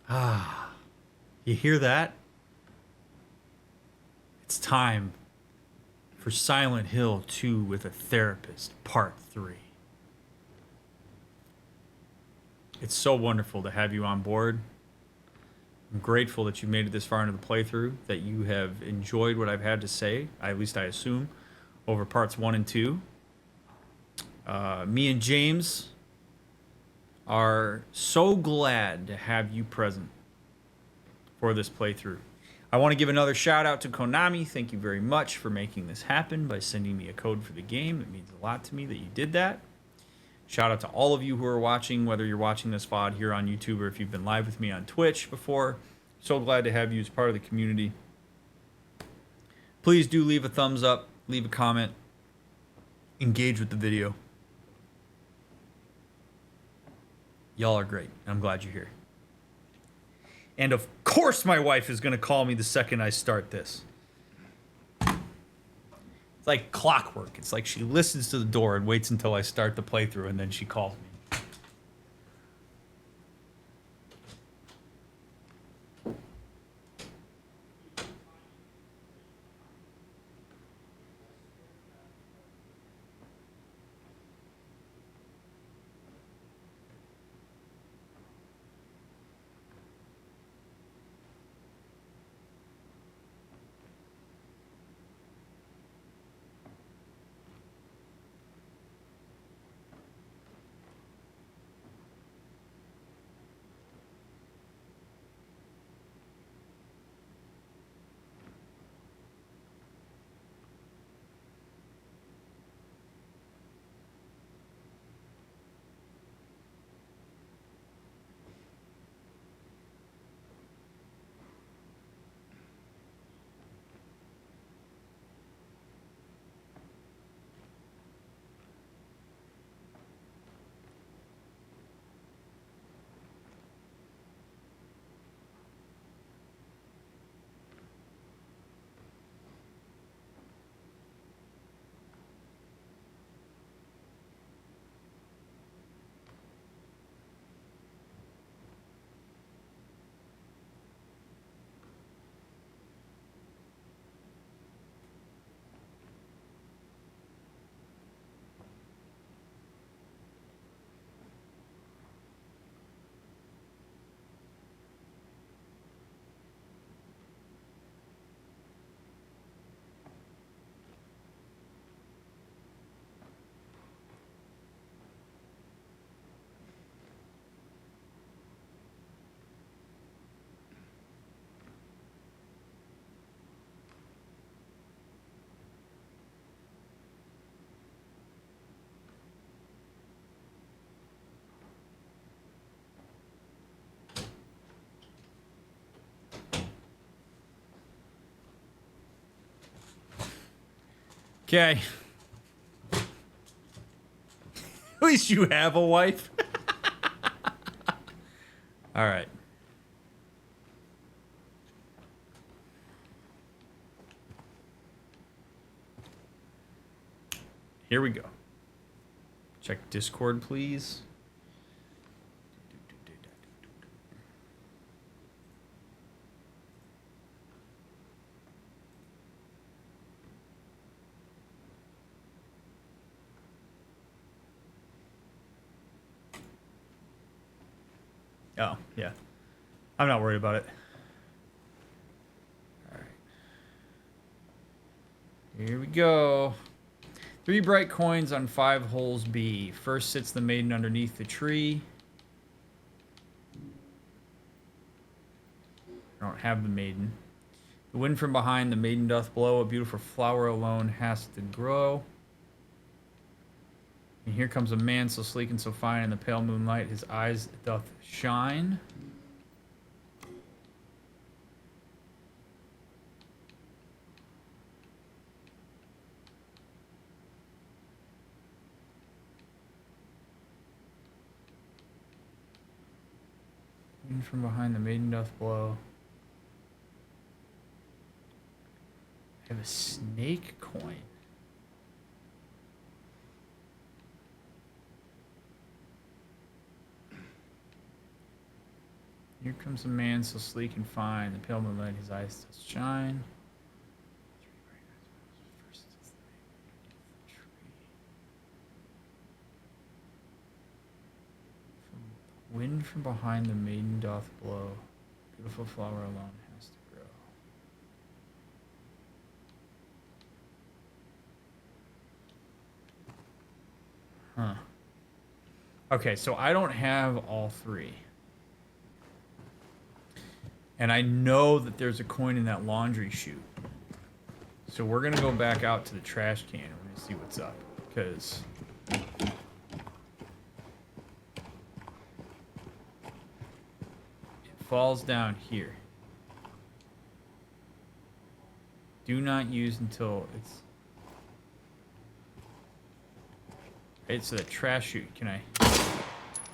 Ah, you hear that? It's time for Silent Hill 2 with a Therapist, Part 3. It's so wonderful to have you on board. I'm grateful that you made it this far into the playthrough, that you have enjoyed what I've had to say, at least I assume, over parts 1 and 2. Me and James are so glad to have you present for this playthrough. I want to give another shout out to Konami. Thank you very much for making this happen by sending me a code for the game. It means a lot to me that you did that. Shout out to all of you who are watching, whether you're watching this VOD here on YouTube or if you've been live with me on Twitch before. So glad to have you as part of the community. Please do leave a thumbs up, leave a comment, engage with the video. Y'all are great. I'm glad you're here. And of course my wife is going to call me the second I start this. It's like clockwork. It's like she listens to the door and waits until I start the playthrough and then she calls me. Okay. At least you have a wife. All right. Here we go. Check Discord, please. Oh, yeah. I'm not worried about it. All right. Here we go. 3 bright coins on 5 holes B. First sits the maiden underneath the tree. I don't have the maiden. The wind from behind, the maiden doth blow. A beautiful flower alone has to grow. And here comes a man so sleek and so fine in the pale moonlight. His eyes doth shine. Wind from behind, the maiden doth blow. I have a snake coin. Here comes a man so sleek and fine, the pale moonlight, his eyes still shine. Wind from behind the maiden doth blow. Beautiful flower alone has to grow. Huh. Okay, so I don't have all three. And I know that there's a coin in that laundry chute. So we're going to go back out to the trash can and we're going to see what's up. Because... falls down here. Do not use until it's... Right, so the trash chute, can I...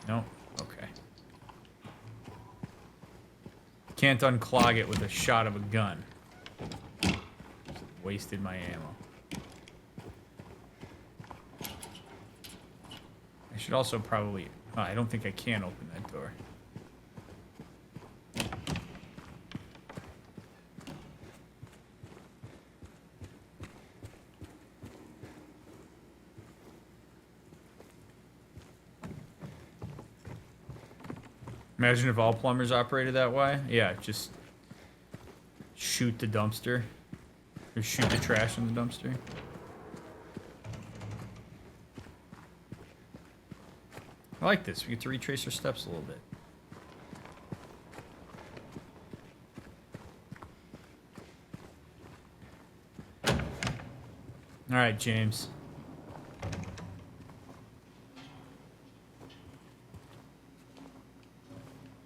No? Okay. Can't unclog it with a shot of a gun. Just wasted my ammo. I should also probably... I don't think I can open that door. Imagine if all plumbers operated that way. Yeah, just shoot the dumpster. Or shoot the trash in the dumpster. I like this. We get to retrace our steps a little bit. Alright, James.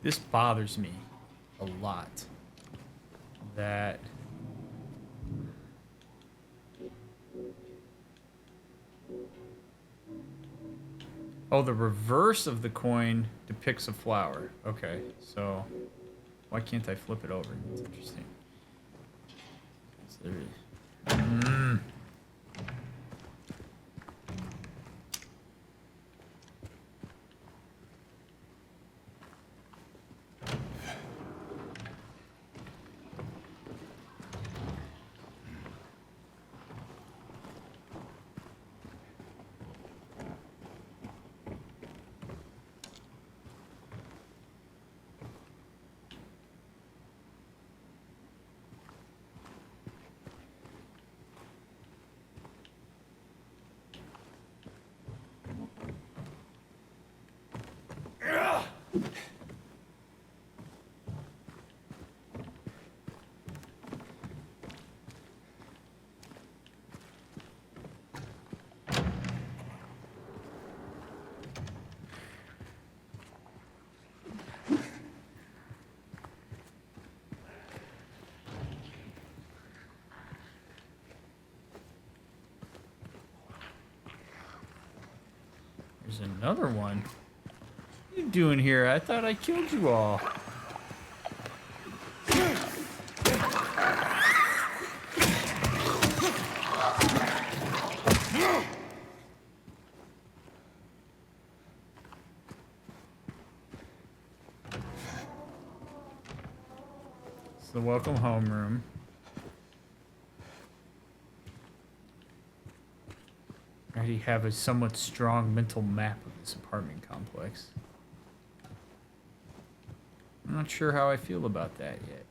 This bothers me a lot. That... Oh, the reverse of the coin depicts a flower. Okay, so... Why can't I flip it over? That's interesting. There's another one. What are you doing here? I thought I killed you all. It's the welcome home room. I already have a somewhat strong mental map of this apartment complex. I'm not sure how I feel about that yet.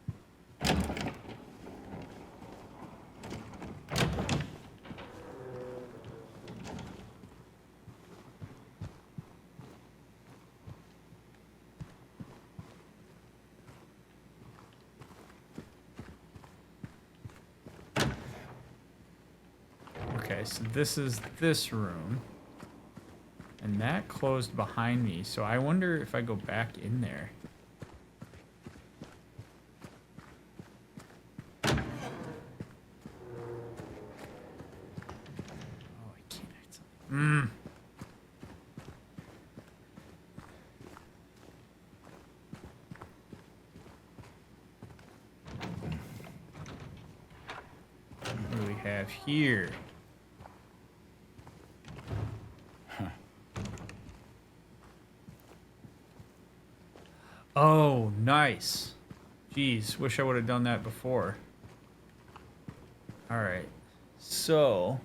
Okay, so this is this room. And that closed behind me, so I wonder if I go back in there. Oh, I can't. What do we have here? Oh, nice. Jeez, wish I would have done that before. All right. So...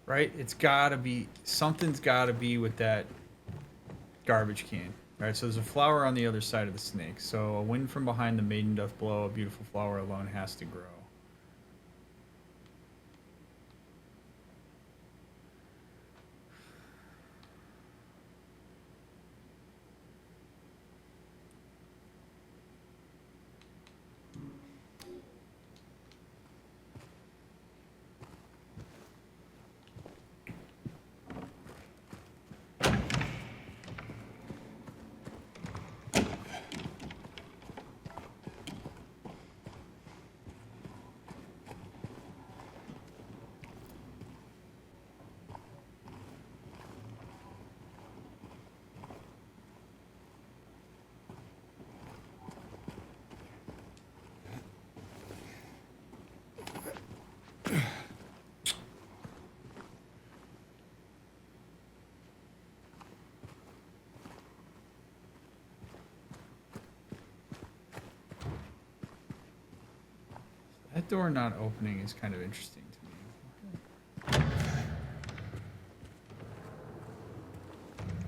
Right? It's gotta be, something's gotta be with that garbage can. Right, so there's a flower on the other side of the snake. So a wind from behind the maiden doth blow, a beautiful flower alone has to grow. That door not opening is kind of interesting to me.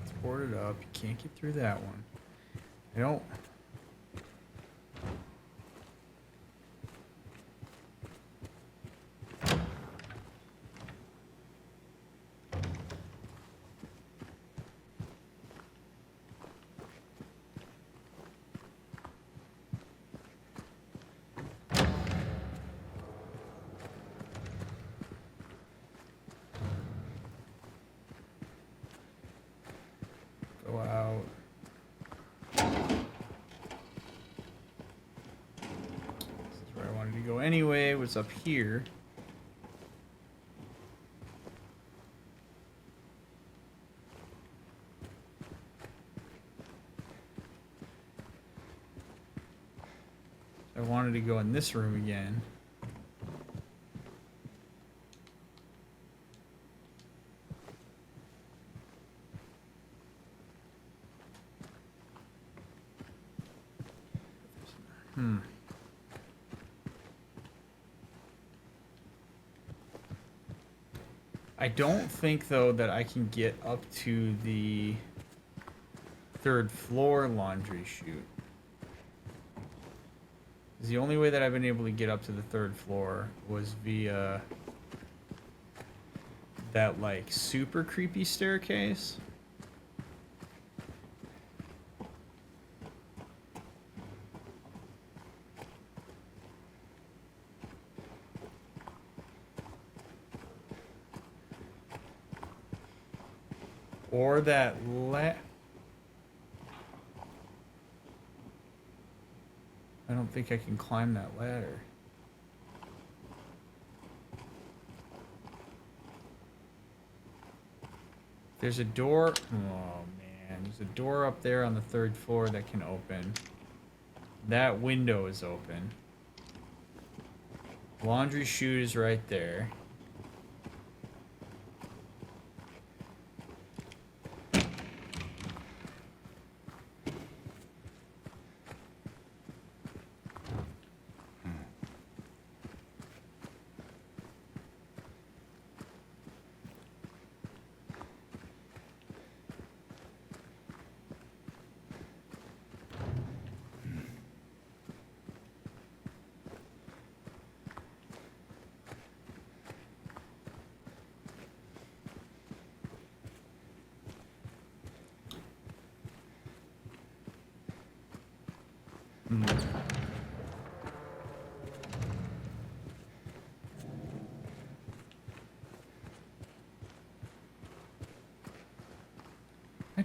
It's boarded up. You can't get through that one. I don't... Go out. This is where I wanted to go anyway. What's up here? I wanted to go in this room again. I don't think, though, that I can get up to the third floor laundry chute. The only way that I've been able to get up to the third floor was via that, like, super creepy staircase. Or that I don't think I can climb that ladder. There's a door. Oh man, there's a door up there on the third floor that can open. That window is open. Laundry chute is right there.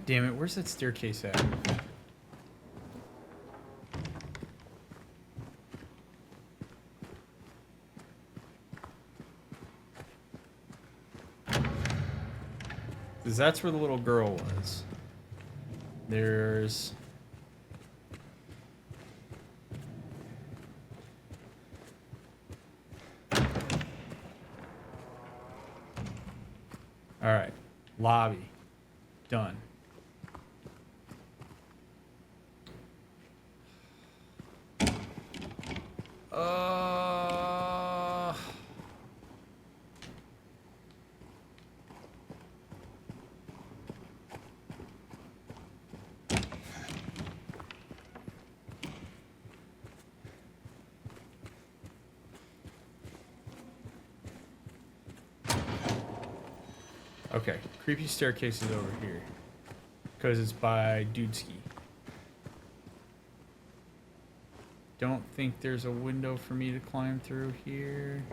damn it, where's that staircase at? Because that's where the little girl was. There's... Alright. Lobby. Done. Okay, creepy staircase is over here. Because it's by Dudeski. Don't think there's a window for me to climb through here.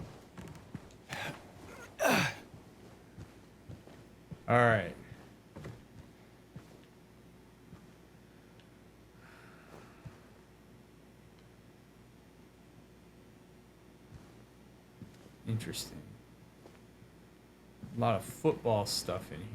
Alright. Interesting. A lot of football stuff in here.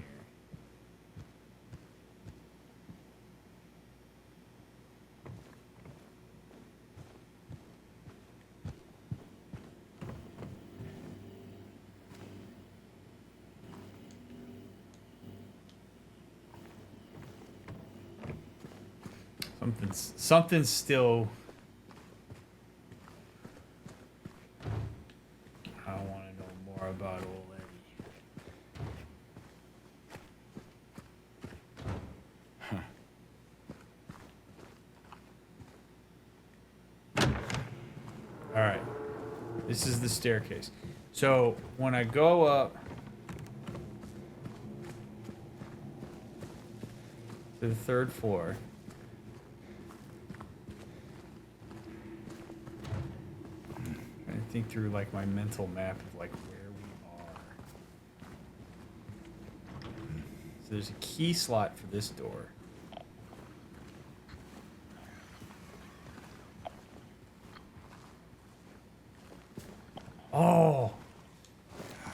Something's still... I want to know more about old Eddie. All right, this is the staircase. So when I go up to the 3rd floor, I think through like my mental map of like where we are. So there's a key slot for this door. Oh,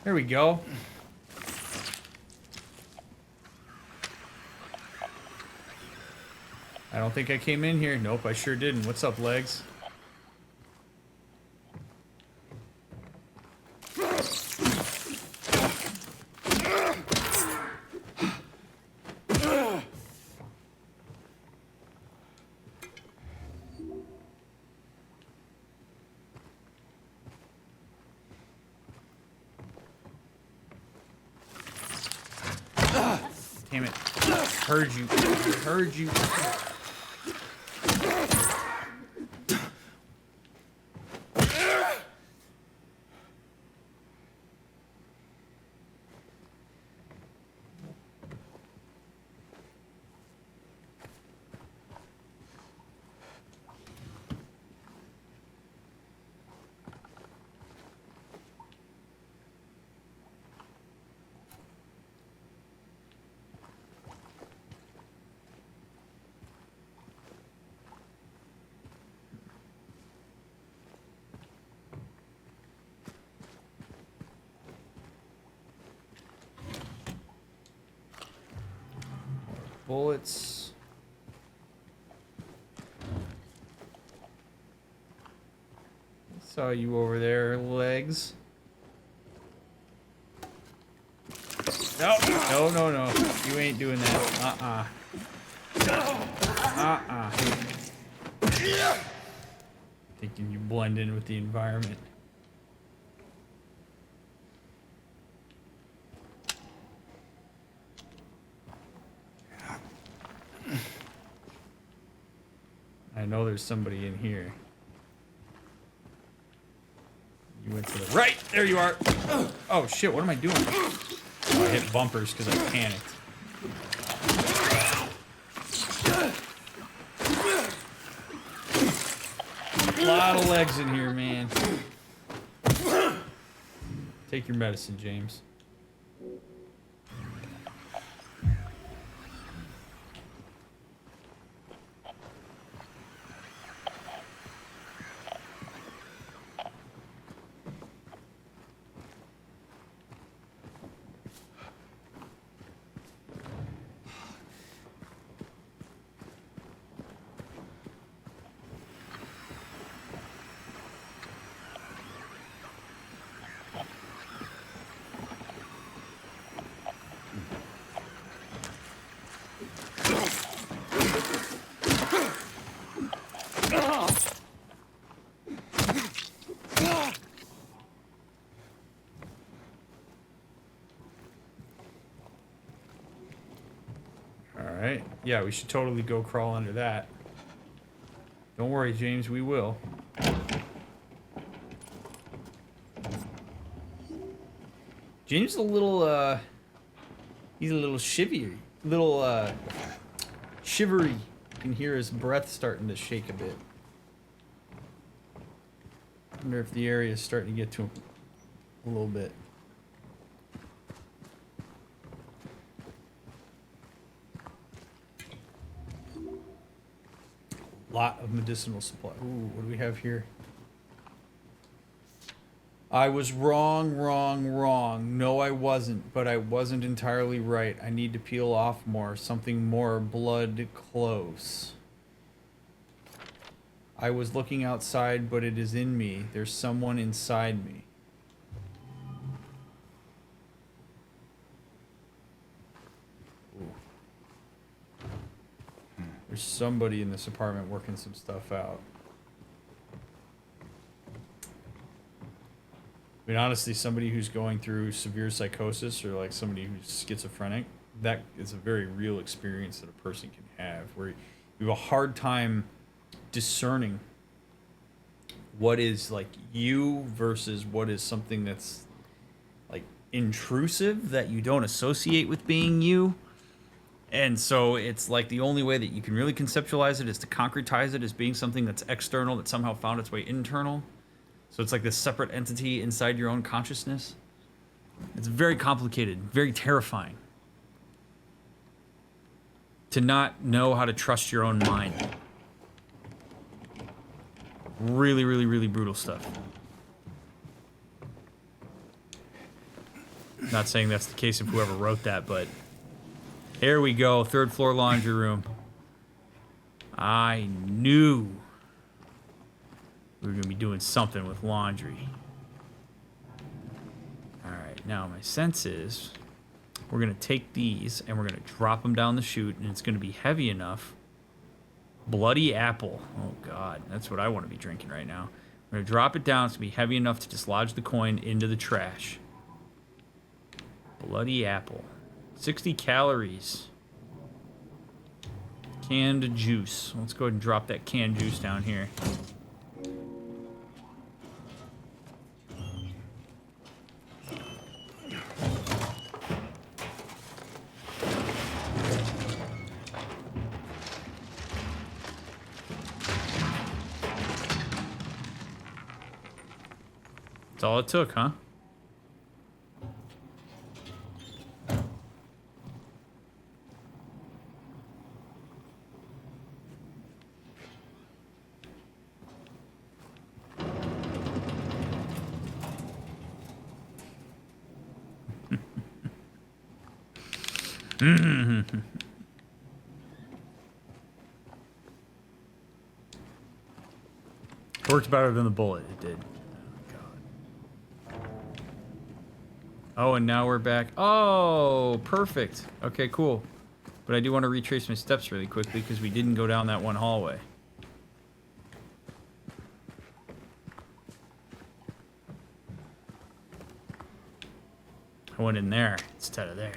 there we go. I don't think I came in here. Nope, I sure didn't. What's up, legs? Damn it. Heard you. Heard you. Bullets. Saw you over there, legs. No, no, no, no. You ain't doing that. Thinking you blend in with the environment. I know there's somebody in here. You went to the right. There you are. Oh shit! What am I doing? Oh, I hit bumpers because I panicked. A lot of legs in here, man. Take your medicine, James. Right? Yeah, we should totally go crawl under that. Don't worry, James, we will. James is a little, he's a little shivery. Shivery. You can hear his breath starting to shake a bit. I wonder if the area is starting to get to him a little bit. Lot of medicinal supply. Ooh, what do we have here? I was wrong. No, I wasn't, but I wasn't entirely right. I need to peel off more. Something more blood close. I was looking outside, but it is in me. There's someone inside me. Ooh. There's somebody in this apartment working some stuff out. I mean, honestly, somebody who's going through severe psychosis or like somebody who's schizophrenic, that is a very real experience that a person can have where you have a hard time discerning what is like you versus what is something that's like intrusive that you don't associate with being you. And so it's like the only way that you can really conceptualize it is to concretize it as being something that's external that somehow found its way internal. So it's like this separate entity inside your own consciousness. It's very complicated, very terrifying. To not know how to trust your own mind. Really, really, really brutal stuff. Not saying that's the case of whoever wrote that, but here we go, 3rd floor laundry room. I knew we were going to be doing something with laundry. Alright, now my sense is we're going to take these and we're going to drop them down the chute, and it's going to be heavy enough. Bloody apple. Oh, God. That's what I want to be drinking right now. We're going to drop it down. It's going to be heavy enough to dislodge the coin into the trash. Bloody apple. 60 calories. Canned juice. Let's go ahead and drop that canned juice down here. That's all it took, huh? Worked better than the bullet, it did. Oh, God. Oh, and now we're back. Oh, perfect. Okay, cool. But I do want to retrace my steps really quickly because we didn't go down that one hallway. I went in there instead of there.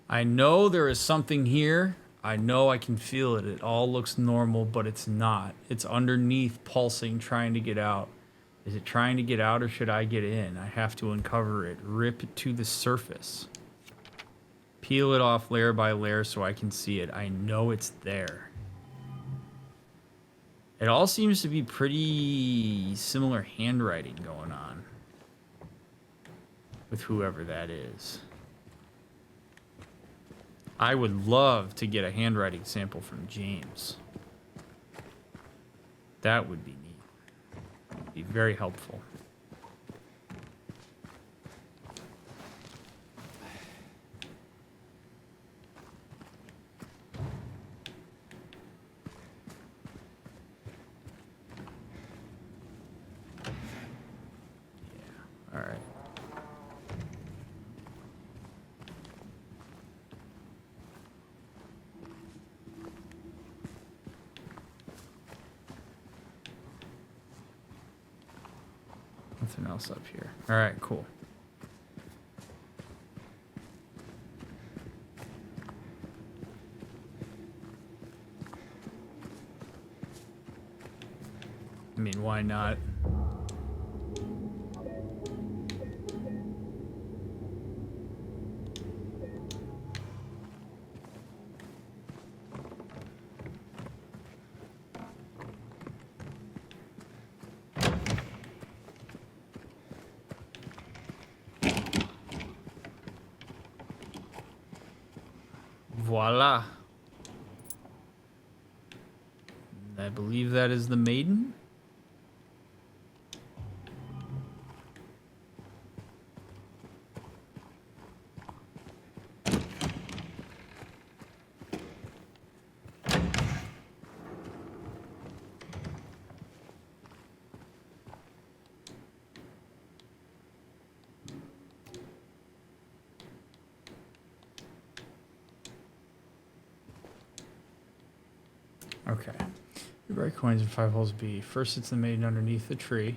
I know there is something here. I know I can feel it. It all looks normal, but it's not. It's underneath, pulsing, trying to get out. Is it trying to get out or should I get in? I have to uncover it. Rip it to the surface. Peel it off layer by layer so I can see it. I know it's there. It all seems to be pretty similar handwriting going on with whoever that is. I would love to get a handwriting sample from James. That would be neat. Be very helpful. Yeah, all right. Nothing else up here. All right, cool. I mean, why not? Voila. I believe that is the maiden. Okay. The bright coins in 5 holes B. First, it's the maiden underneath the tree.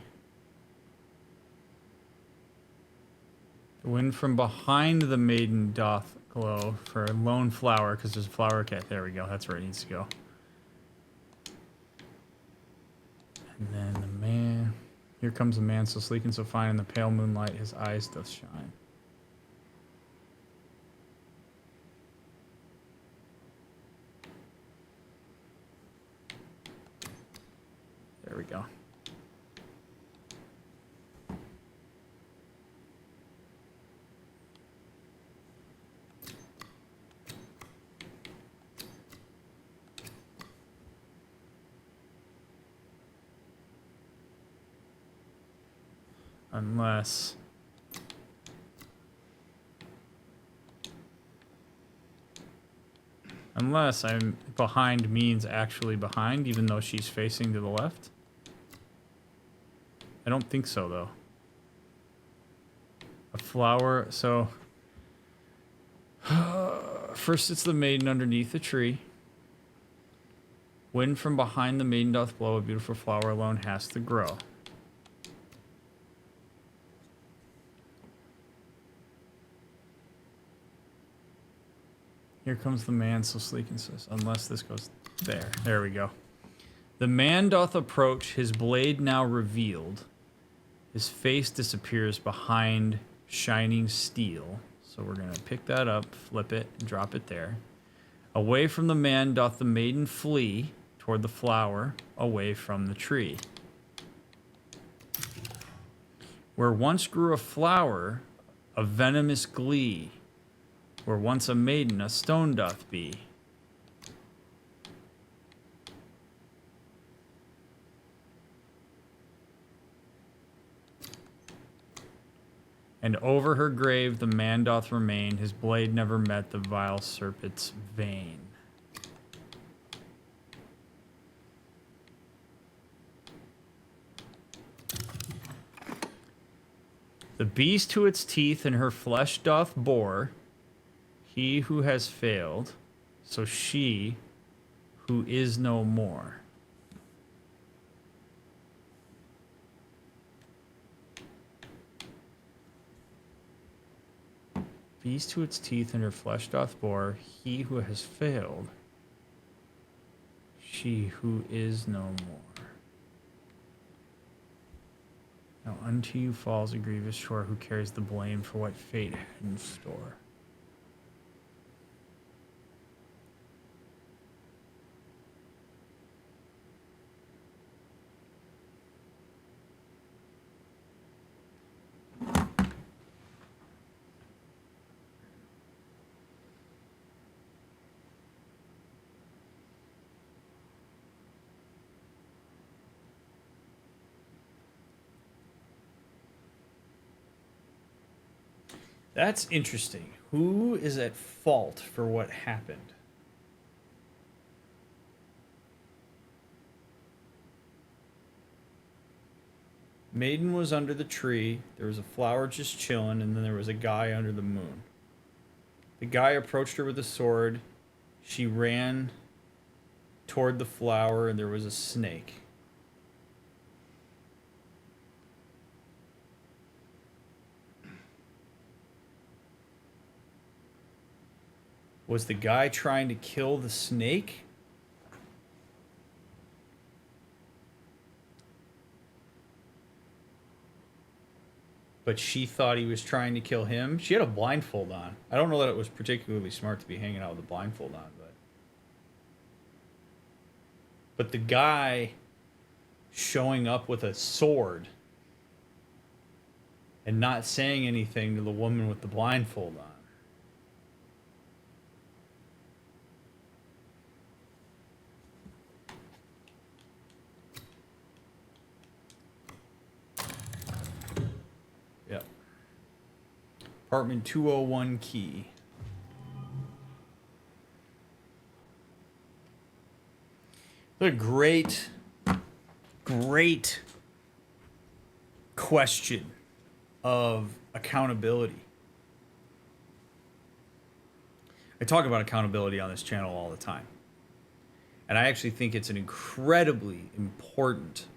The wind from behind the maiden doth glow for a lone flower, because there's a flower cat. There we go. That's where it needs to go. And then the man. Here comes the man, so sleek and so fine in the pale moonlight, his eyes doth shine. There we go. Unless I'm behind means actually behind, even though she's facing to the left. I don't think so, though. A flower, so... First it's the maiden underneath the tree. Wind from behind the maiden doth blow, a beautiful flower alone has to grow. Here comes the man, so sleek and so... Unless this goes there. There we go. The man doth approach, his blade now revealed. His face disappears behind shining steel. So we're going to pick that up, flip it, and drop it there. Away from the man doth the maiden flee, toward the flower, away from the tree. Where once grew a flower, a venomous glee. Where once a maiden, a stone doth be. And over her grave the man doth remain, his blade never met the vile serpent's vein. The beast to its teeth and her flesh doth bore, he who has failed, so she who is no more. Beast to its teeth and her flesh doth bore, he who has failed, she who is no more. Now unto you falls a grievous shore, who carries the blame for what fate had in store. That's interesting. Who is at fault for what happened? Maiden was under the tree. There was a flower just chilling, and then there was a guy under the moon. The guy approached her with a sword. She ran toward the flower, and there was a snake. Was the guy trying to kill the snake? But she thought he was trying to kill him. She had a blindfold on. I don't know that it was particularly smart to be hanging out with a blindfold on, but the guy showing up with a sword and not saying anything to the woman with the blindfold on. Yep. Apartment 201 key. What a great question of accountability. I talk about accountability on this channel all the time. And I actually think it's an incredibly important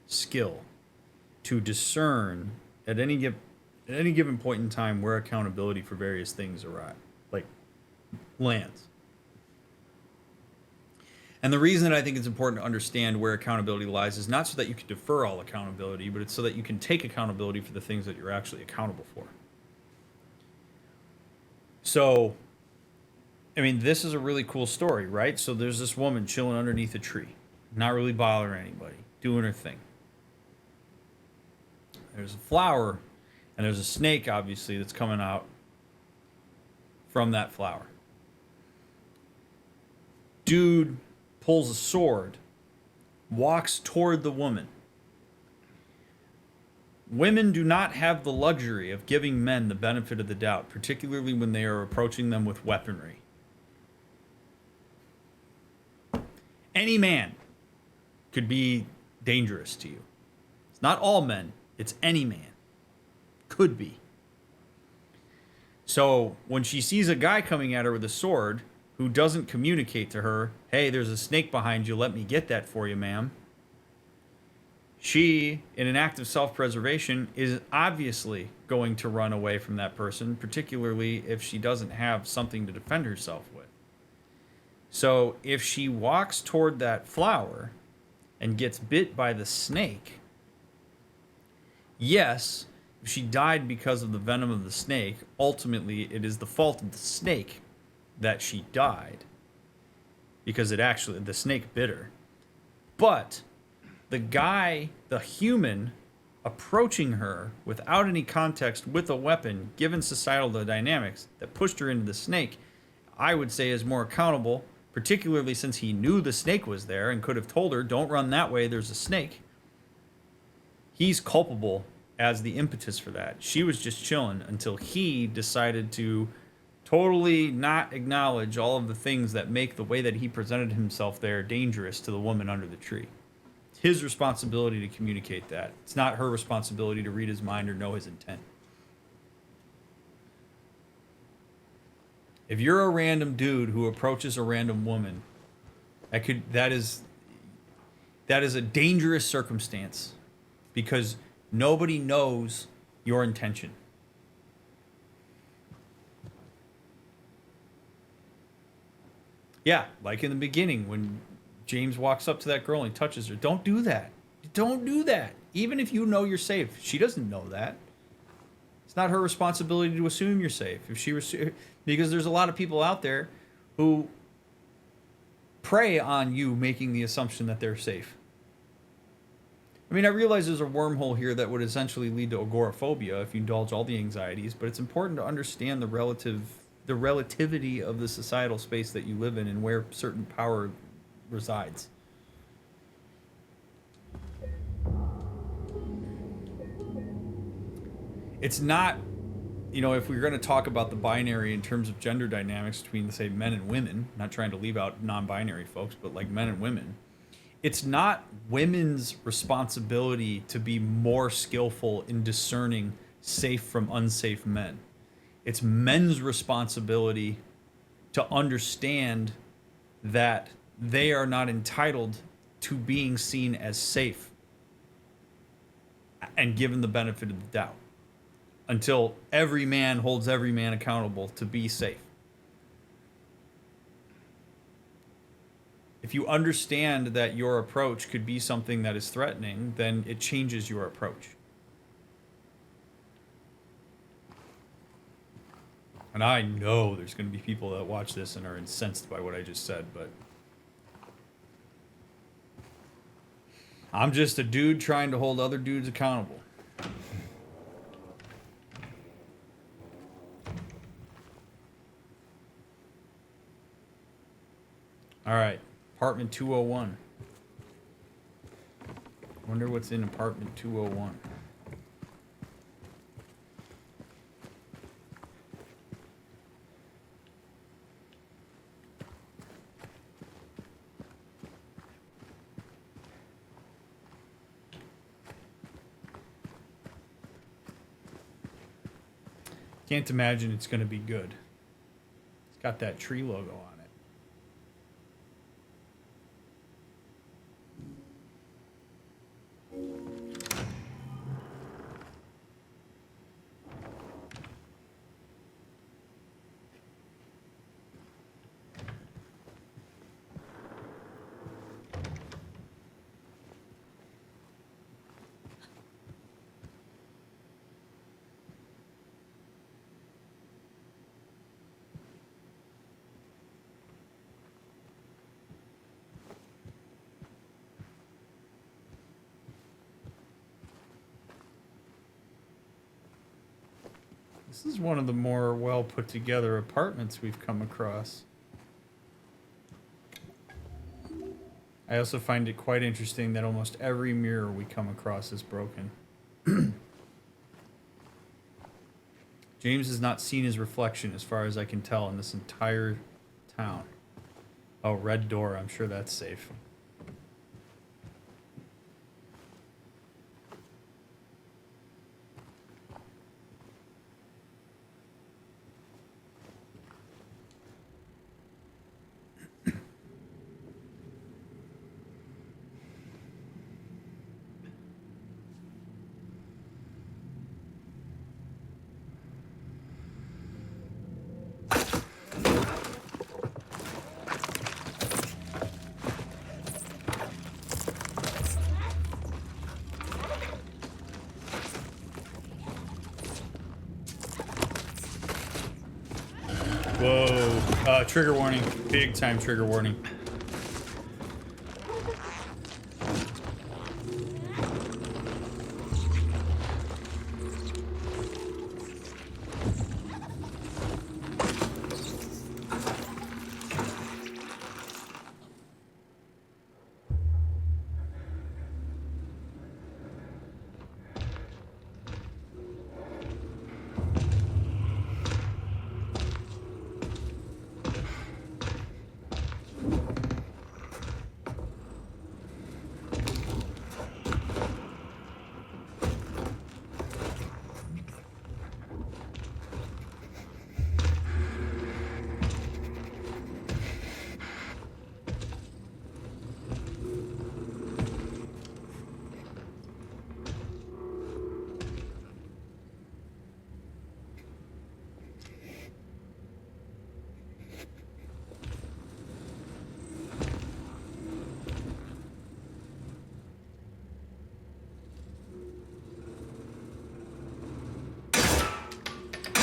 skill to discern at any given point in time where accountability for various things lands. And the reason that I think it's important to understand where accountability lies is not so that you can defer all accountability, but it's so that you can take accountability for the things that you're actually accountable for. So, I mean, this is a really cool story, right? So there's this woman chilling underneath a tree, not really bothering anybody, doing her thing. There's a flower, and there's a snake, obviously, that's coming out from that flower. Dude pulls a sword, walks toward the woman. Women do not have the luxury of giving men the benefit of the doubt, particularly when they are approaching them with weaponry. Any man could be dangerous to you. It's not all men, it's any man. Could be. So when she sees a guy coming at her with a sword who doesn't communicate to her, hey, there's a snake behind you, let me get that for you, ma'am. She, in an act of self-preservation, is obviously going to run away from that person, particularly if she doesn't have something to defend herself with. So if she walks toward that flower and gets bit by the snake, yes, if she died because of the venom of the snake, ultimately it is the fault of the snake that she died, because the snake bit her. But the guy, the human, approaching her without any context with a weapon, given societal dynamics, that pushed her into the snake, I would say is more accountable, particularly since he knew the snake was there and could have told her, don't run that way, there's a snake. He's culpable as the impetus for that. She was just chilling until he decided to totally not acknowledge all of the things that make the way that he presented himself there dangerous to the woman under the tree. It's his responsibility to communicate that. It's not her responsibility to read his mind or know his intent. If you're a random dude who approaches a random woman, that is a dangerous circumstance, because nobody knows your intention. Yeah, like in the beginning when James walks up to that girl and he touches her. Don't do that. Don't do that. Even if you know you're safe. She doesn't know that. It's not her responsibility to assume you're safe. Because there's a lot of people out there who prey on you making the assumption that they're safe. I mean, I realize there's a wormhole here that would essentially lead to agoraphobia if you indulge all the anxieties, but it's important to understand the relativity of the societal space that you live in and where certain power resides. It's not, if we're going to talk about the binary in terms of gender dynamics between, say, men and women, not trying to leave out non-binary folks, but like men and women, it's not women's responsibility to be more skillful in discerning safe from unsafe men. It's men's responsibility to understand that they are not entitled to being seen as safe and given the benefit of the doubt until every man holds every man accountable to be safe. If you understand that your approach could be something that is threatening, then it changes your approach. And I know there's going to be people that watch this and are incensed by what I just said, but I'm just a dude trying to hold other dudes accountable. All right, apartment 201. Wonder what's in apartment 201. Can't imagine it's going to be good. It's got that tree logo on it. This is one of the more well put together apartments we've come across. I also find it quite interesting that almost every mirror we come across is broken. James has not seen his reflection as far as I can tell in this entire town. Oh, red door. I'm sure that's safe. Whoa. Trigger warning. Big time trigger warning.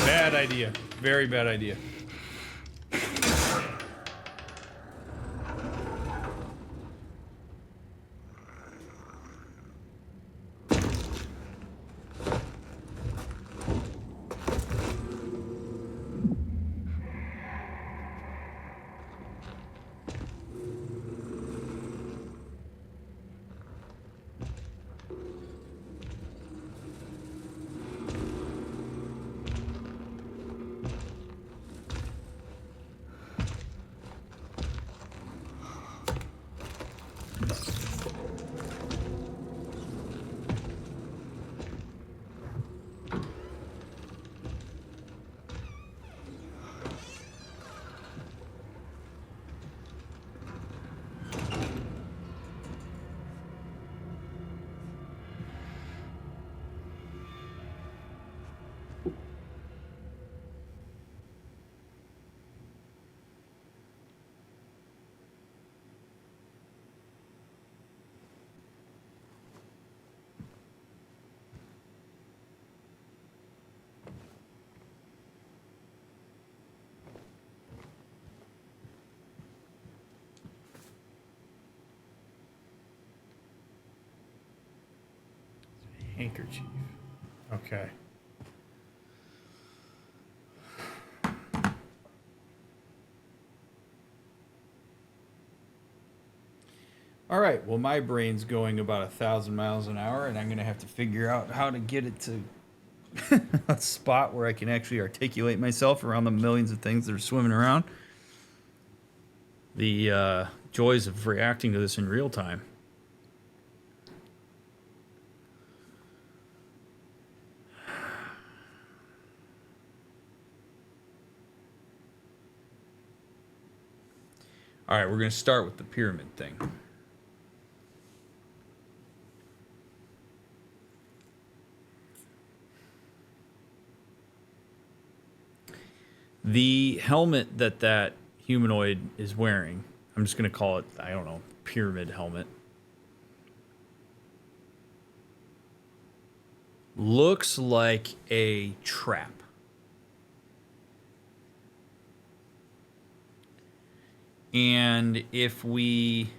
Bad idea. Very bad idea. Handkerchief. Okay. All right. Well, my brain's going about 1,000 miles an hour, and I'm going to have to figure out how to get it to a spot where I can actually articulate myself around the millions of things that are swimming around. The joys of reacting to this in real time. All right, we're going to start with the pyramid thing. The helmet that humanoid is wearing, I'm just going to call it, I don't know, pyramid helmet, looks like a trap. And if we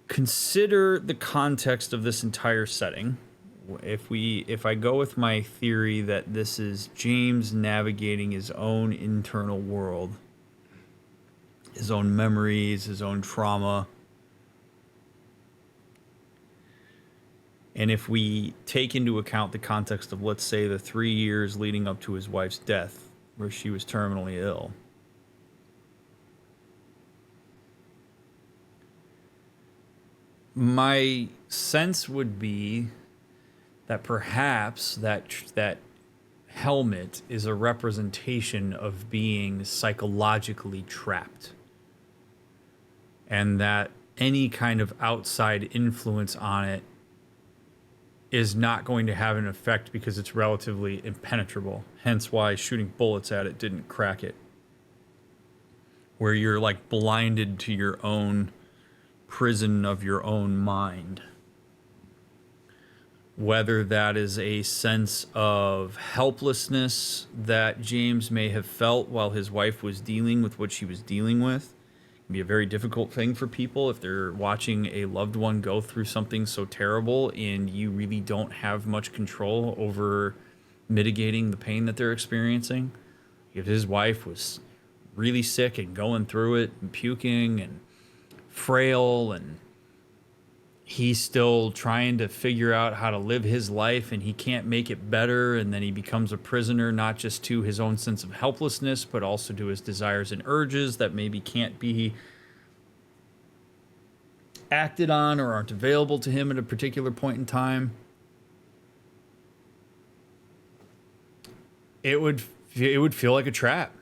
consider the context of this entire setting, if I go with my theory that this is James navigating his own internal world, his own memories, his own trauma, and if we take into account the context of, let's say, the 3 years leading up to his wife's death, where she was terminally ill, my sense would be that perhaps that helmet is a representation of being psychologically trapped, and that any kind of outside influence on it is not going to have an effect because it's relatively impenetrable. Hence why shooting bullets at it didn't crack it. Where you're like blinded to your own prison of your own mind. Whether that is a sense of helplessness that James may have felt while his wife was dealing with what she was dealing with. It can be a very difficult thing for people if they're watching a loved one go through something so terrible and you really don't have much control over mitigating the pain that they're experiencing. If his wife was really sick and going through it and puking and frail, and he's still trying to figure out how to live his life, and he can't make it better, and then he becomes a prisoner not just to his own sense of helplessness but also to his desires and urges that maybe can't be acted on or aren't available to him at a particular point in time. It would feel like a trap.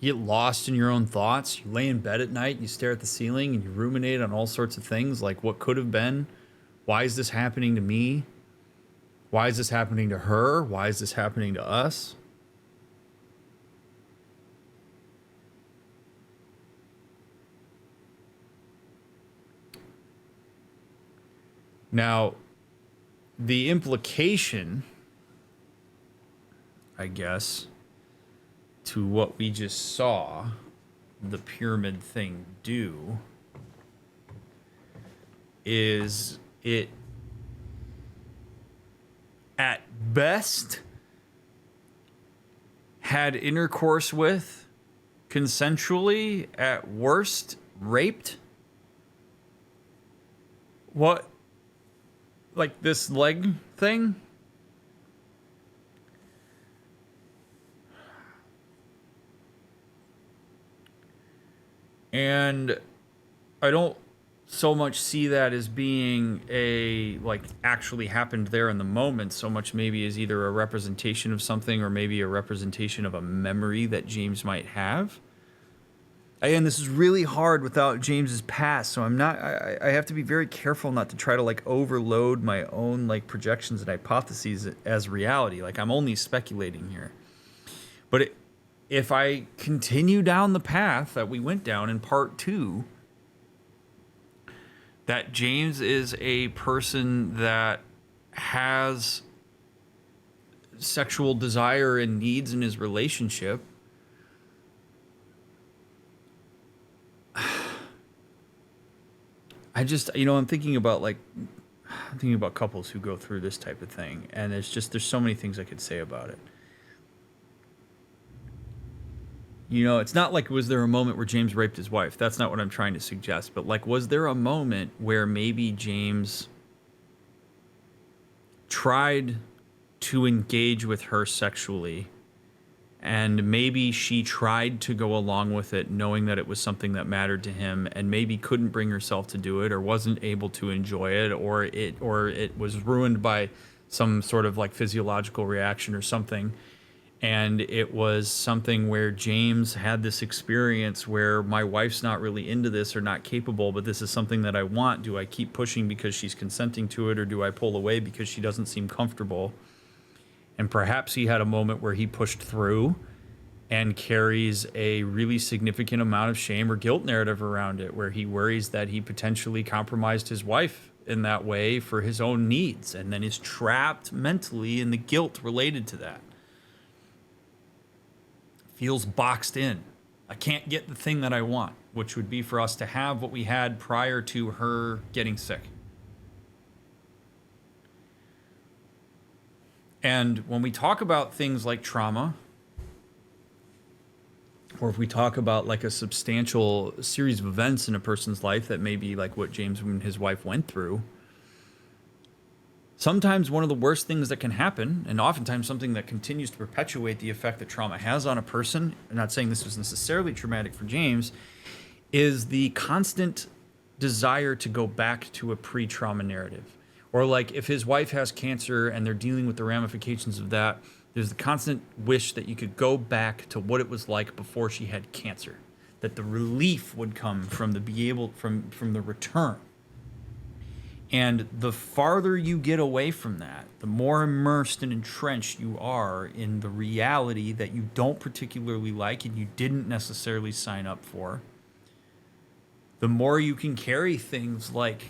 You get lost in your own thoughts. You lay in bed at night, you stare at the ceiling, and you ruminate on all sorts of things like what could have been. Why is this happening to me? Why is this happening to her? Why is this happening to us? Now, the implication, I guess, to what we just saw the pyramid thing do is it at best had intercourse with consensually, at worst raped. What, like this leg thing? And I don't so much see that as being a, like, actually happened there in the moment, so much maybe as either a representation of something or maybe a representation of a memory that James might have. Again, this is really hard without James's past, so I have to be very careful not to try to, like, overload my own, like, projections and hypotheses as reality. Like, I'm only speculating here. But if I continue down the path that we went down in part 2, that James is a person that has sexual desire and needs in his relationship, I'm thinking about couples who go through this type of thing, and there's so many things I could say about it. It's not like, was there a moment where James raped his wife? That's not what I'm trying to suggest. But like, was there a moment where maybe James tried to engage with her sexually, and maybe she tried to go along with it knowing that it was something that mattered to him, and maybe couldn't bring herself to do it, or wasn't able to enjoy it, or it was ruined by some sort of like physiological reaction or something, and it was something where James had this experience where my wife's not really into this or not capable, but this is something that I want. Do I keep pushing because she's consenting to it, or do I pull away because she doesn't seem comfortable? And perhaps he had a moment where he pushed through and carries a really significant amount of shame or guilt narrative around it, where he worries that he potentially compromised his wife in that way for his own needs, and then is trapped mentally in the guilt related to that. Feels boxed in. I can't get the thing that I want, which would be for us to have what we had prior to her getting sick. And when we talk about things like trauma, or if we talk about like a substantial series of events in a person's life that may be like what James and his wife went through, sometimes one of the worst things that can happen, and oftentimes something that continues to perpetuate the effect that trauma has on a person, I'm not saying this was necessarily traumatic for James, is the constant desire to go back to a pre-trauma narrative. Or like if his wife has cancer and they're dealing with the ramifications of that, there's the constant wish that you could go back to what it was like before she had cancer, that the relief would come from the return. And the farther you get away from that, the more immersed and entrenched you are in the reality that you don't particularly like and you didn't necessarily sign up for, the more you can carry things like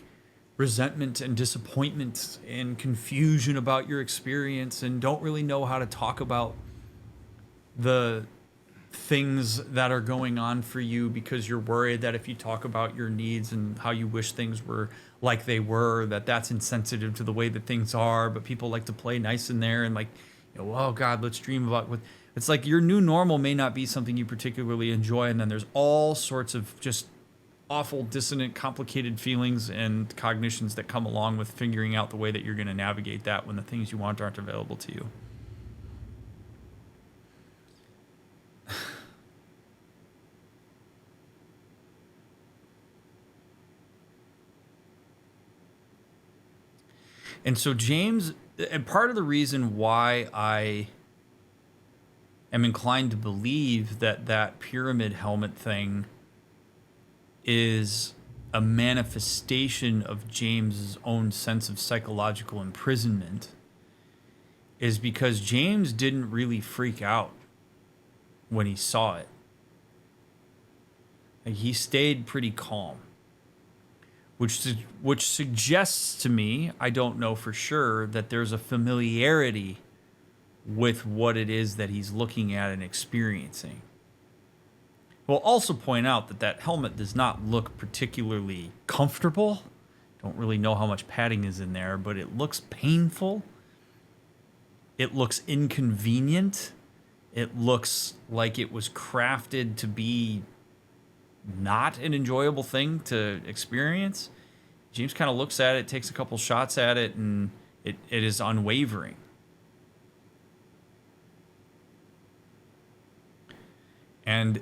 resentment and disappointment and confusion about your experience, and don't really know how to talk about the things that are going on for you because you're worried that if you talk about your needs and how you wish things were like they were, that's insensitive to the way that things are, but people like to play nice in there, and like, oh God, let's dream about what it's like. Your new normal may not be something you particularly enjoy, and then there's all sorts of just awful, dissonant, complicated feelings and cognitions that come along with figuring out the way that you're going to navigate that when the things you want aren't available to you. And so James, and part of the reason why I am inclined to believe that pyramid helmet thing is a manifestation of James's own sense of psychological imprisonment is because James didn't really freak out when he saw it. Like, he stayed pretty calm, which suggests to me, I don't know for sure, that there's a familiarity with what it is that he's looking at and experiencing. We'll also point out that helmet does not look particularly comfortable. Don't really know how much padding is in there, but it looks painful. It looks inconvenient. It looks like it was crafted to be not an enjoyable thing to experience. James kind of looks at it, takes a couple shots at it, and it is unwavering. And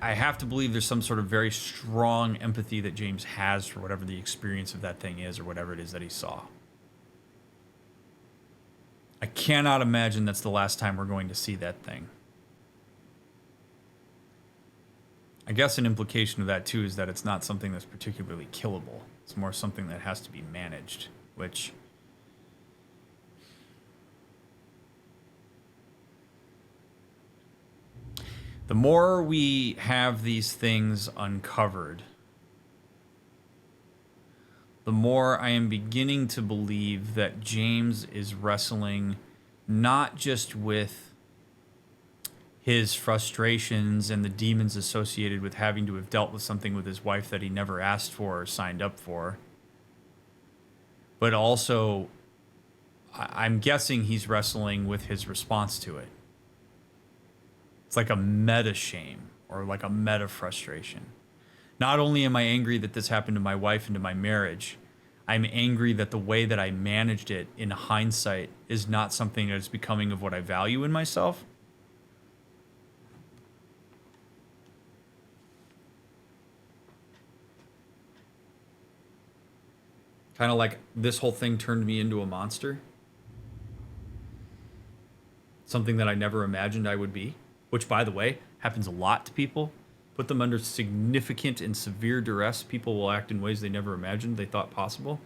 I have to believe there's some sort of very strong empathy that James has for whatever the experience of that thing is, or whatever it is that he saw. I cannot imagine that's the last time we're going to see that thing. I guess an implication of that, too, is that it's not something that's particularly killable. It's more something that has to be managed, which... the more we have these things uncovered, the more I am beginning to believe that James is wrestling not just with his frustrations and the demons associated with having to have dealt with something with his wife that he never asked for or signed up for. But also, I'm guessing he's wrestling with his response to it. It's like a meta shame or like a meta frustration. Not only am I angry that this happened to my wife and to my marriage, I'm angry that the way that I managed it in hindsight is not something that is becoming of what I value in myself. Kind of like this whole thing turned me into a monster. Something that I never imagined I would be, which, by the way, happens a lot to people. Put them under significant and severe duress, people will act in ways they never imagined they thought possible.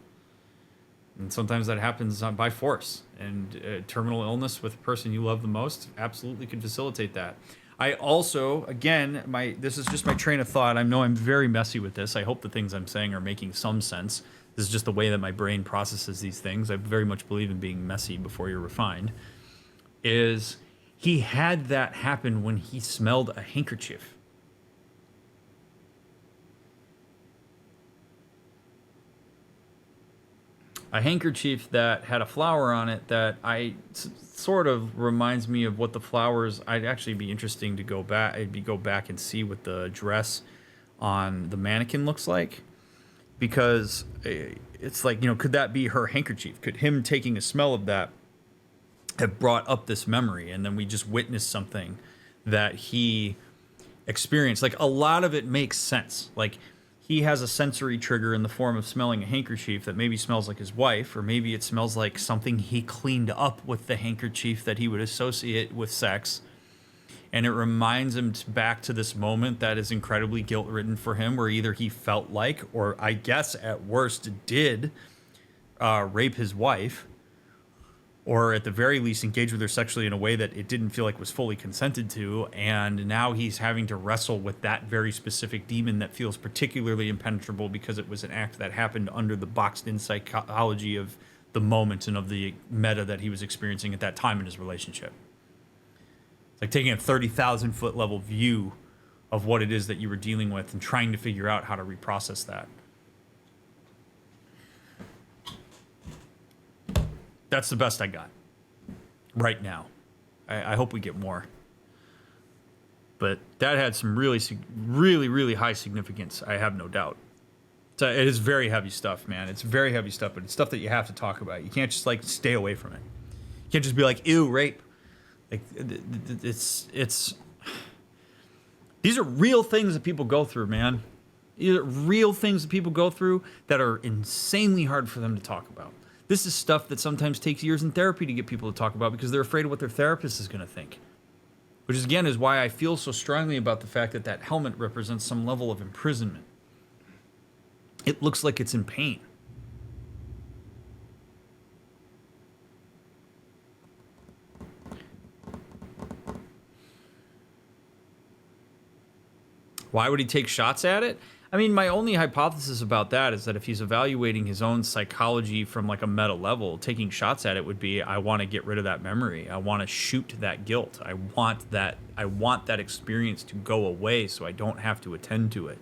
And sometimes that happens by force. And terminal illness with a person you love the most absolutely could facilitate that. I also, again, this is just my train of thought. I know I'm very messy with this. I hope the things I'm saying are making some sense. This is just the way that my brain processes these things. I very much believe in being messy before you're refined. Is he had that happen when he smelled a handkerchief. A handkerchief that had a flower on it that sort of reminds me of what the flowers. I'd actually be interesting to go back. Go back and see what the dress on the mannequin looks like, because it's like, could that be her handkerchief? Could him taking a smell of that have brought up this memory, and then we just witnessed something that he experienced? Like, a lot of it makes sense. Like, he has a sensory trigger in the form of smelling a handkerchief that maybe smells like his wife, or maybe it smells like something he cleaned up with the handkerchief that he would associate with sex. And it reminds him back to this moment that is incredibly guilt-ridden for him, where either he felt like, or I guess at worst did, rape his wife, or at the very least engage with her sexually in a way that it didn't feel like was fully consented to, and now he's having to wrestle with that very specific demon that feels particularly impenetrable because it was an act that happened under the boxed-in psychology of the moment and of the meta that he was experiencing at that time in his relationship. It's like taking a 30,000-foot level view of what it is that you were dealing with and trying to figure out how to reprocess that. That's the best I got right now. I hope we get more. But that had some really, really high significance, I have no doubt. So it is very heavy stuff, man. It's very heavy stuff, but it's stuff that you have to talk about. You can't just, stay away from it. You can't just be like, ew, rape. Like, it's... These are real things that people go through, man. These are real things that people go through that are insanely hard for them to talk about. This is stuff that sometimes takes years in therapy to get people to talk about because they're afraid of what their therapist is going to think. Which is, again, is why I feel so strongly about the fact that that helmet represents some level of imprisonment. It looks like it's in pain. Why would he take shots at it? I mean, my only hypothesis about that is that if he's evaluating his own psychology from like a meta level, taking shots at it would be, I want to get rid of that memory. I want to shoot that guilt. I want that experience to go away so I don't have to attend to it.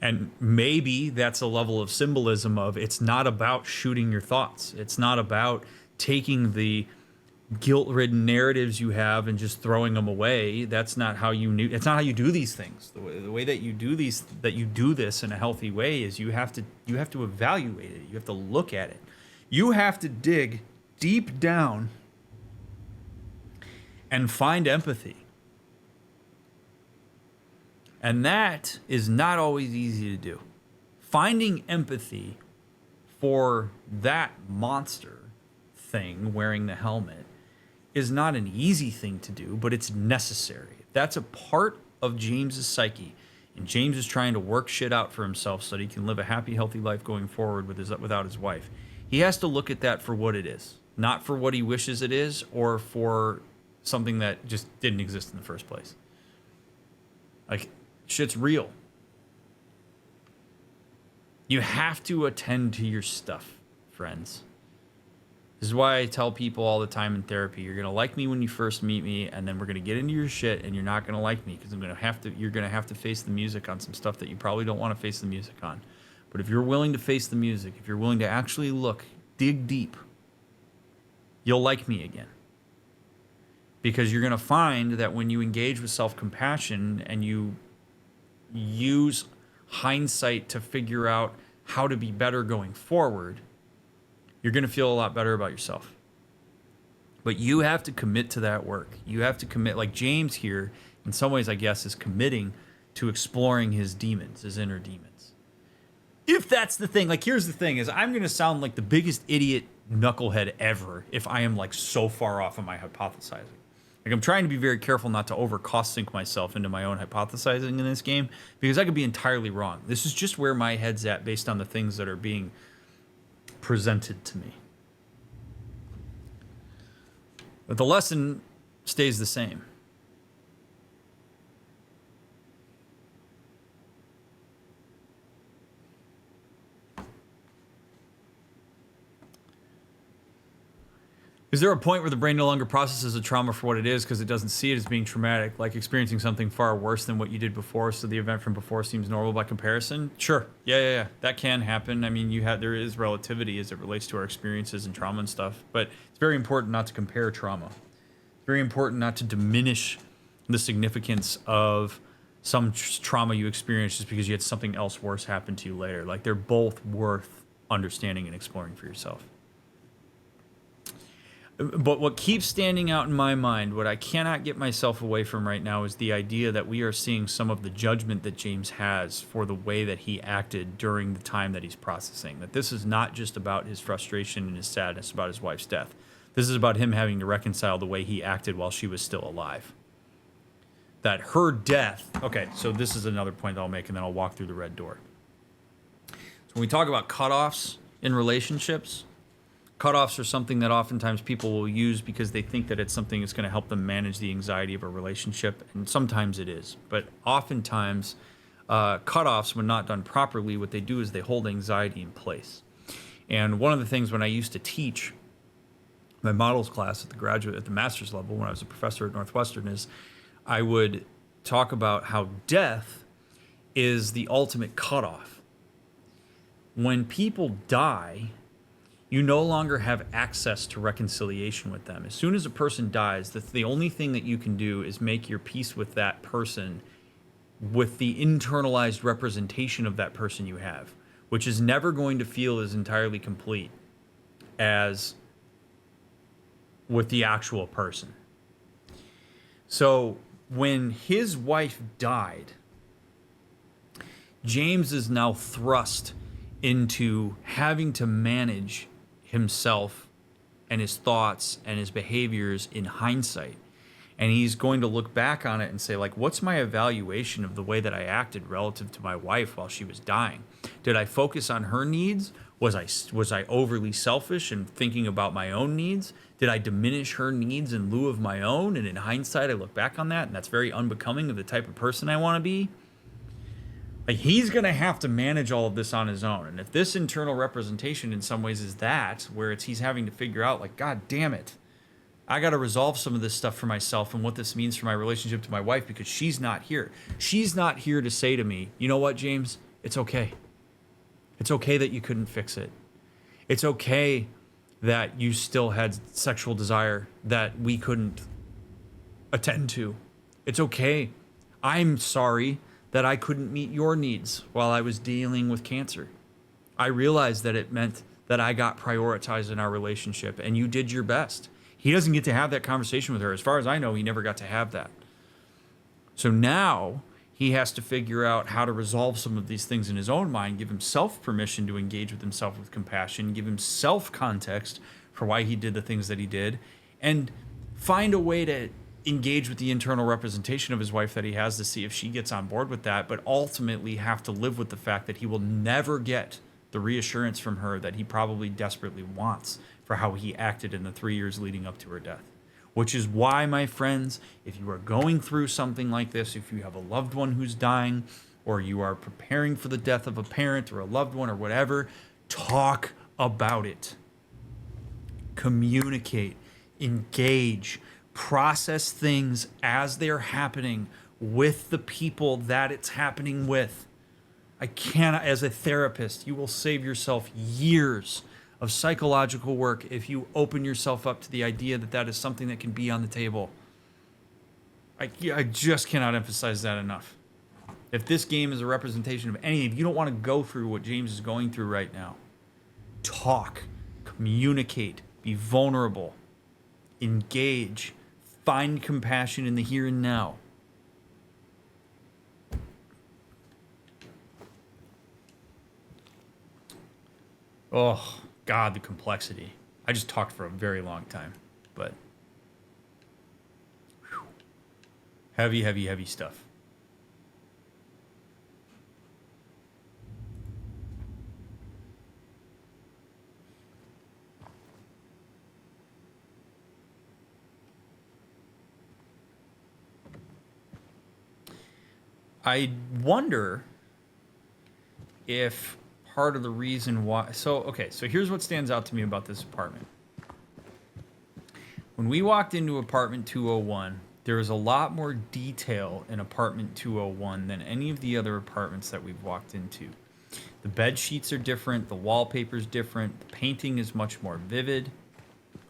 And maybe that's a level of symbolism of, it's not about shooting your thoughts. It's not about taking the guilt-ridden narratives you have and just throwing them away. That's not how it's not how you do these things. The way that you do this in a healthy way is you have to evaluate it. You have to look at it. You have to dig deep down and find empathy. And that is not always easy to do. Finding empathy for that monster thing wearing the helmet is not an easy thing to do, but it's necessary. That's a part of James's psyche, and James is trying to work shit out for himself so that he can live a happy, healthy life going forward without his wife. He has to look at that for what it is, not for what he wishes it is, or for something that just didn't exist in the first place. Like, shit's real. You have to attend to your stuff, friends. This is why I tell people all the time in therapy, you're going to like me when you first meet me, and then we're going to get into your shit, and you're not going to like me because you're going to have to face the music on some stuff that you probably don't want to face the music on. But if you're willing to face the music, if you're willing to actually dig deep, you'll like me again. Because you're going to find that when you engage with self-compassion and you use hindsight to figure out how to be better going forward, you're going to feel a lot better about yourself. But you have to commit to that work. You have to commit, like James here, in some ways, I guess, is committing to exploring his demons, his inner demons. If that's the thing, like, here's the thing, is I'm going to sound like the biggest idiot knucklehead ever if I am, like, so far off of my hypothesizing. Like, I'm trying to be very careful not to over cost sink myself into my own hypothesizing in this game, because I could be entirely wrong. This is just where my head's at based on the things that are being presented to me. But the lesson stays the same. Is there a point where the brain no longer processes a trauma for what it is because it doesn't see it as being traumatic, like experiencing something far worse than what you did before, so the event from before seems normal by comparison? Sure. Yeah. That can happen. I mean, there is relativity as it relates to our experiences and trauma and stuff, but it's very important not to compare trauma. It's very important not to diminish the significance of some trauma you experienced just because you had something else worse happen to you later. Like, they're both worth understanding and exploring for yourself. But what keeps standing out in my mind, what I cannot get myself away from right now, is the idea that we are seeing some of the judgment that James has for the way that he acted during the time that he's processing. That this is not just about his frustration and his sadness about his wife's death. This is about him having to reconcile the way he acted while she was still alive. That her death... Okay, so this is another point that I'll make, and then I'll walk through the red door. So when we talk about cutoffs in relationships... Cutoffs are something that oftentimes people will use because they think that it's something that's going to help them manage the anxiety of a relationship, and sometimes it is. But oftentimes, cutoffs, when not done properly, what they do is they hold anxiety in place. And one of the things when I used to teach my models class at the master's level, when I was a professor at Northwestern, is I would talk about how death is the ultimate cutoff. When people die, you no longer have access to reconciliation with them. As soon as a person dies, the only thing that you can do is make your peace with that person with the internalized representation of that person you have, which is never going to feel as entirely complete as with the actual person. So when his wife died, James is now thrust into having to manage himself and his thoughts and his behaviors in hindsight. And he's going to look back on it and say, like, what's my evaluation of the way that I acted relative to my wife while she was dying? Did I focus on her needs? Was I overly selfish and thinking about my own needs? Did I diminish her needs in lieu of my own? And in hindsight, I look back on that, and that's very unbecoming of the type of person I want to be. Like, he's going to have to manage all of this on his own. And if this internal representation in some ways is that, where he's having to figure out, like, God damn it, I got to resolve some of this stuff for myself and what this means for my relationship to my wife, because she's not here. She's not here to say to me, you know what, James? It's okay. It's okay that you couldn't fix it. It's okay that you still had sexual desire that we couldn't attend to. It's okay. I'm sorry that I couldn't meet your needs while I was dealing with cancer. I realized that it meant that I got prioritized in our relationship, and you did your best. He doesn't get to have that conversation with her. As far as I know, he never got to have that. So now he has to figure out how to resolve some of these things in his own mind, give himself permission to engage with himself with compassion, give himself context for why he did the things that he did, and find a way to engage with the internal representation of his wife that he has to see if she gets on board with that, but ultimately have to live with the fact that he will never get the reassurance from her that he probably desperately wants for how he acted in the 3 years leading up to her death. Which is why, my friends, if you are going through something like this, if you have a loved one who's dying, or you are preparing for the death of a parent or a loved one or whatever, talk about it. Communicate, engage, process things as they're happening with the people that it's happening with. I cannot, as a therapist, you will save yourself years of psychological work if you open yourself up to the idea that that is something that can be on the table. I just cannot emphasize that enough. If this game is a representation of anything, if you don't want to go through what James is going through right now, talk, communicate, be vulnerable, engage, find compassion in the here and now. Oh, God, the complexity. I just talked for a very long time, but whew, heavy, heavy, heavy stuff. I wonder if part of the reason why... So here's what stands out to me about this apartment. When we walked into apartment 201, there was a lot more detail in apartment 201 than any of the other apartments that we've walked into. The bed sheets are different, the wallpaper's different, the painting is much more vivid,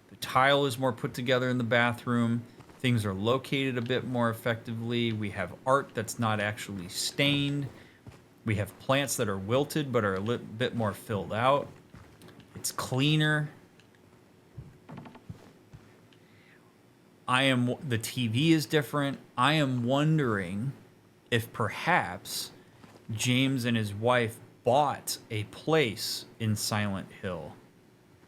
the tile is more put together in the bathroom, things are located a bit more effectively, we have art that's not actually stained, we have plants that are wilted but are a bit more filled out, it's cleaner. The TV is different. I am wondering if perhaps James and his wife bought a place in Silent Hill,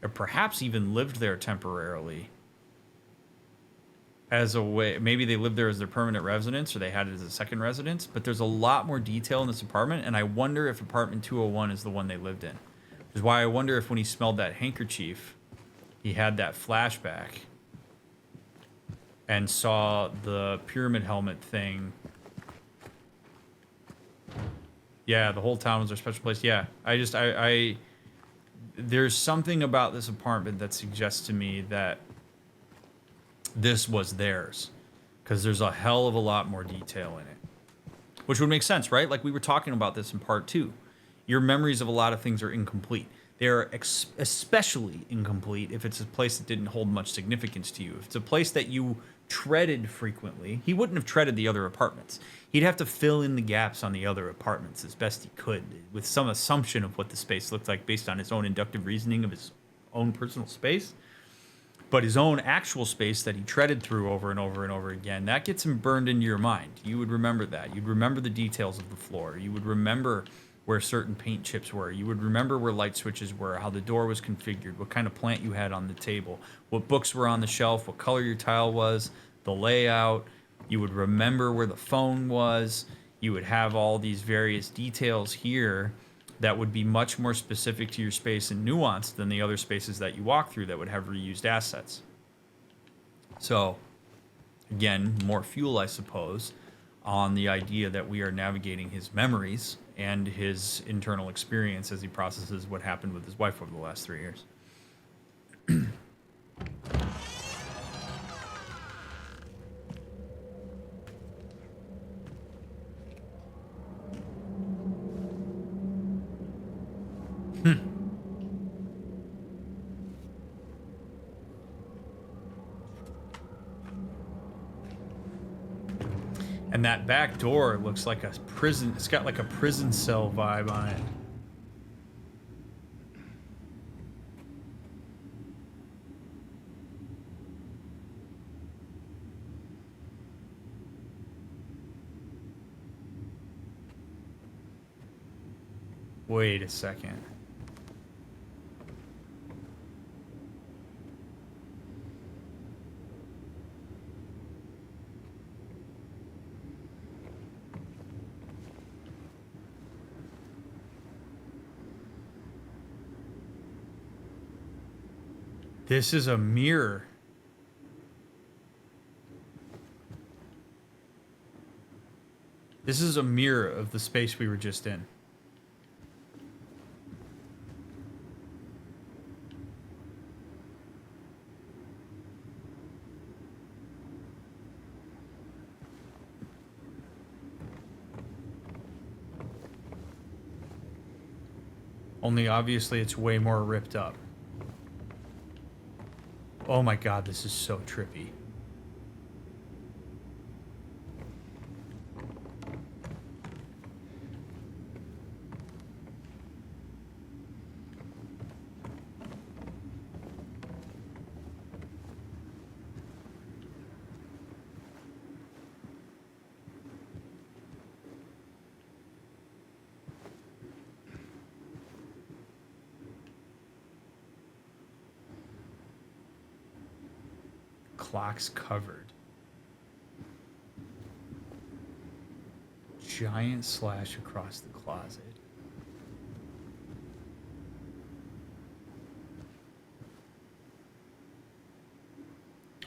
or perhaps even lived there temporarily as a way. Maybe they lived there as their permanent residence, or they had it as a second residence, but there's a lot more detail in this apartment, and I wonder if apartment 201 is the one they lived in. Which is why I wonder if when he smelled that handkerchief, he had that flashback and saw the pyramid helmet thing. Yeah, the whole town was their special place. Yeah, I there's something about this apartment that suggests to me that this was theirs, because there's a hell of a lot more detail in it, which would make sense, right? Like we were talking about this in part 2. Your memories of a lot of things are incomplete. They're especially incomplete if it's a place that didn't hold much significance to you. If it's a place that you treaded frequently, he wouldn't have treaded the other apartments. He'd have to fill in the gaps on the other apartments as best he could, with some assumption of what the space looked like based on his own inductive reasoning of his own personal space. But his own actual space that he treaded through over and over and over again, that gets him burned into your mind. You would remember that. You'd remember the details of the floor. You would remember where certain paint chips were. You would remember where light switches were, how the door was configured, what kind of plant you had on the table, what books were on the shelf, what color your tile was, the layout. You would remember where the phone was. You would have all these various details here that would be much more specific to your space and nuanced than the other spaces that you walk through that would have reused assets. So, again, more fuel, I suppose, on the idea that we are navigating his memories and his internal experience as he processes what happened with his wife over the last 3 years. And that back door looks like a prison. It's got like a prison cell vibe on it. Wait a second. This is a mirror. This is a mirror of the space we were just in. Only obviously it's way more ripped up. Oh my god, this is so trippy. Clocks covered. Giant slash across the closet.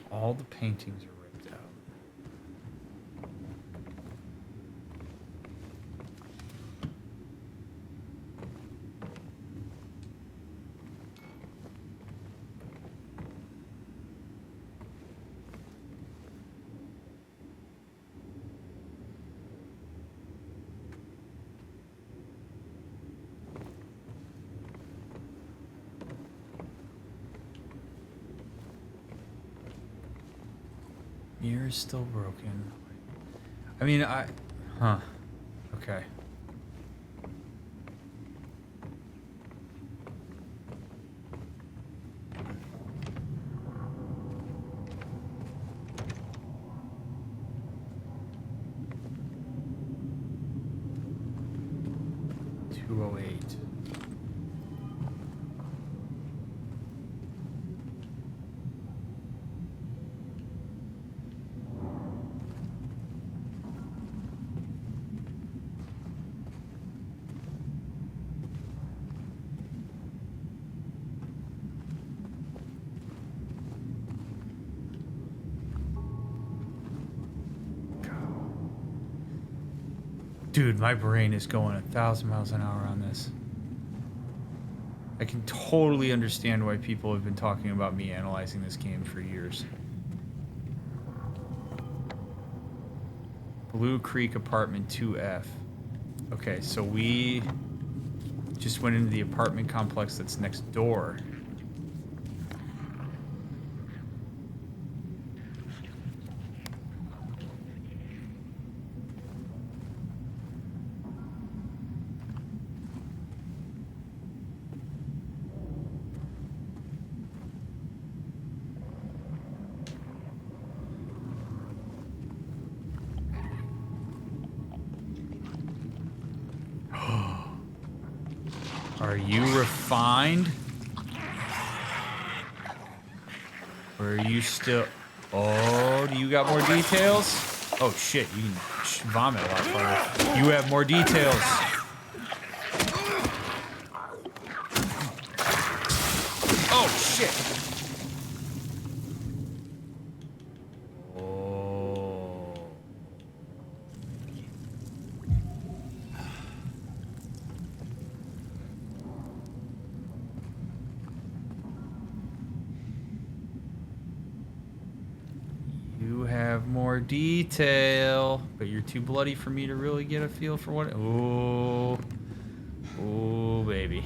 All the paintings are ripped out. Mirror is still broken. I mean, huh. Okay. Dude, my brain is going 1,000 miles an hour on this. I can totally understand why people have been talking about me analyzing this game for years. Blue Creek Apartment 2F. Okay, so we just went into the apartment complex that's next door. Are you refined? Or are you still... Oh, do you got more details? Oh shit, you can vomit a lot farther. You have more details. Oh shit. More detail, but you're too bloody for me to really get a feel for what. Oh, oh, baby.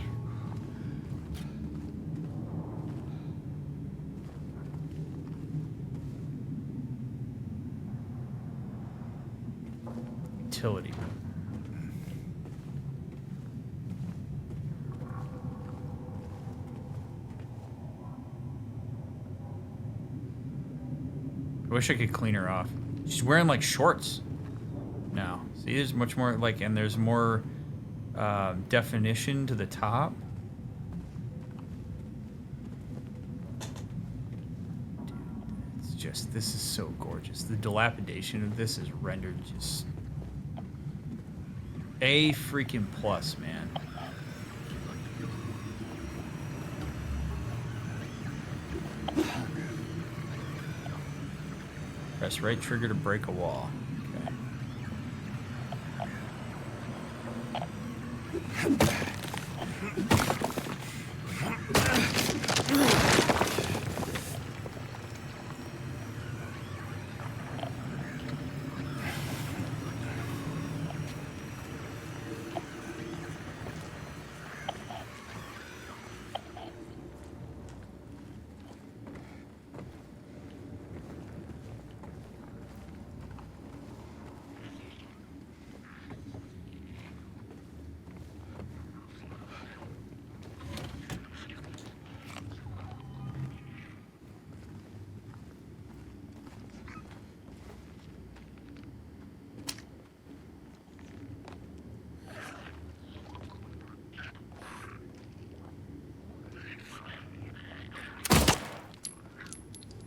Utility. I wish I could clean her off. She's wearing like shorts now. See, there's much more like, and there's more definition to the top. Dude, it's just, this is so gorgeous. The dilapidation of this is rendered just A freaking plus, man. Press right trigger to break a wall. Okay.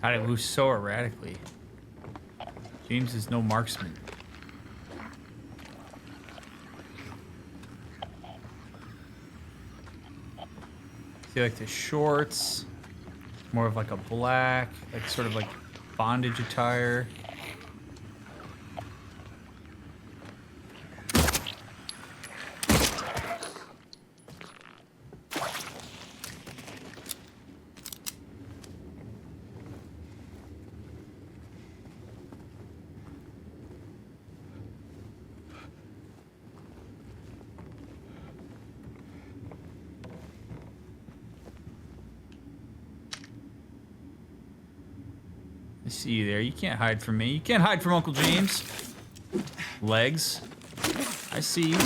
How did it move so erratically? James is no marksman. See, like the shorts, more of like a black, like sort of like bondage attire. I see you there. You can't hide from me. You can't hide from Uncle James. Legs. I see you.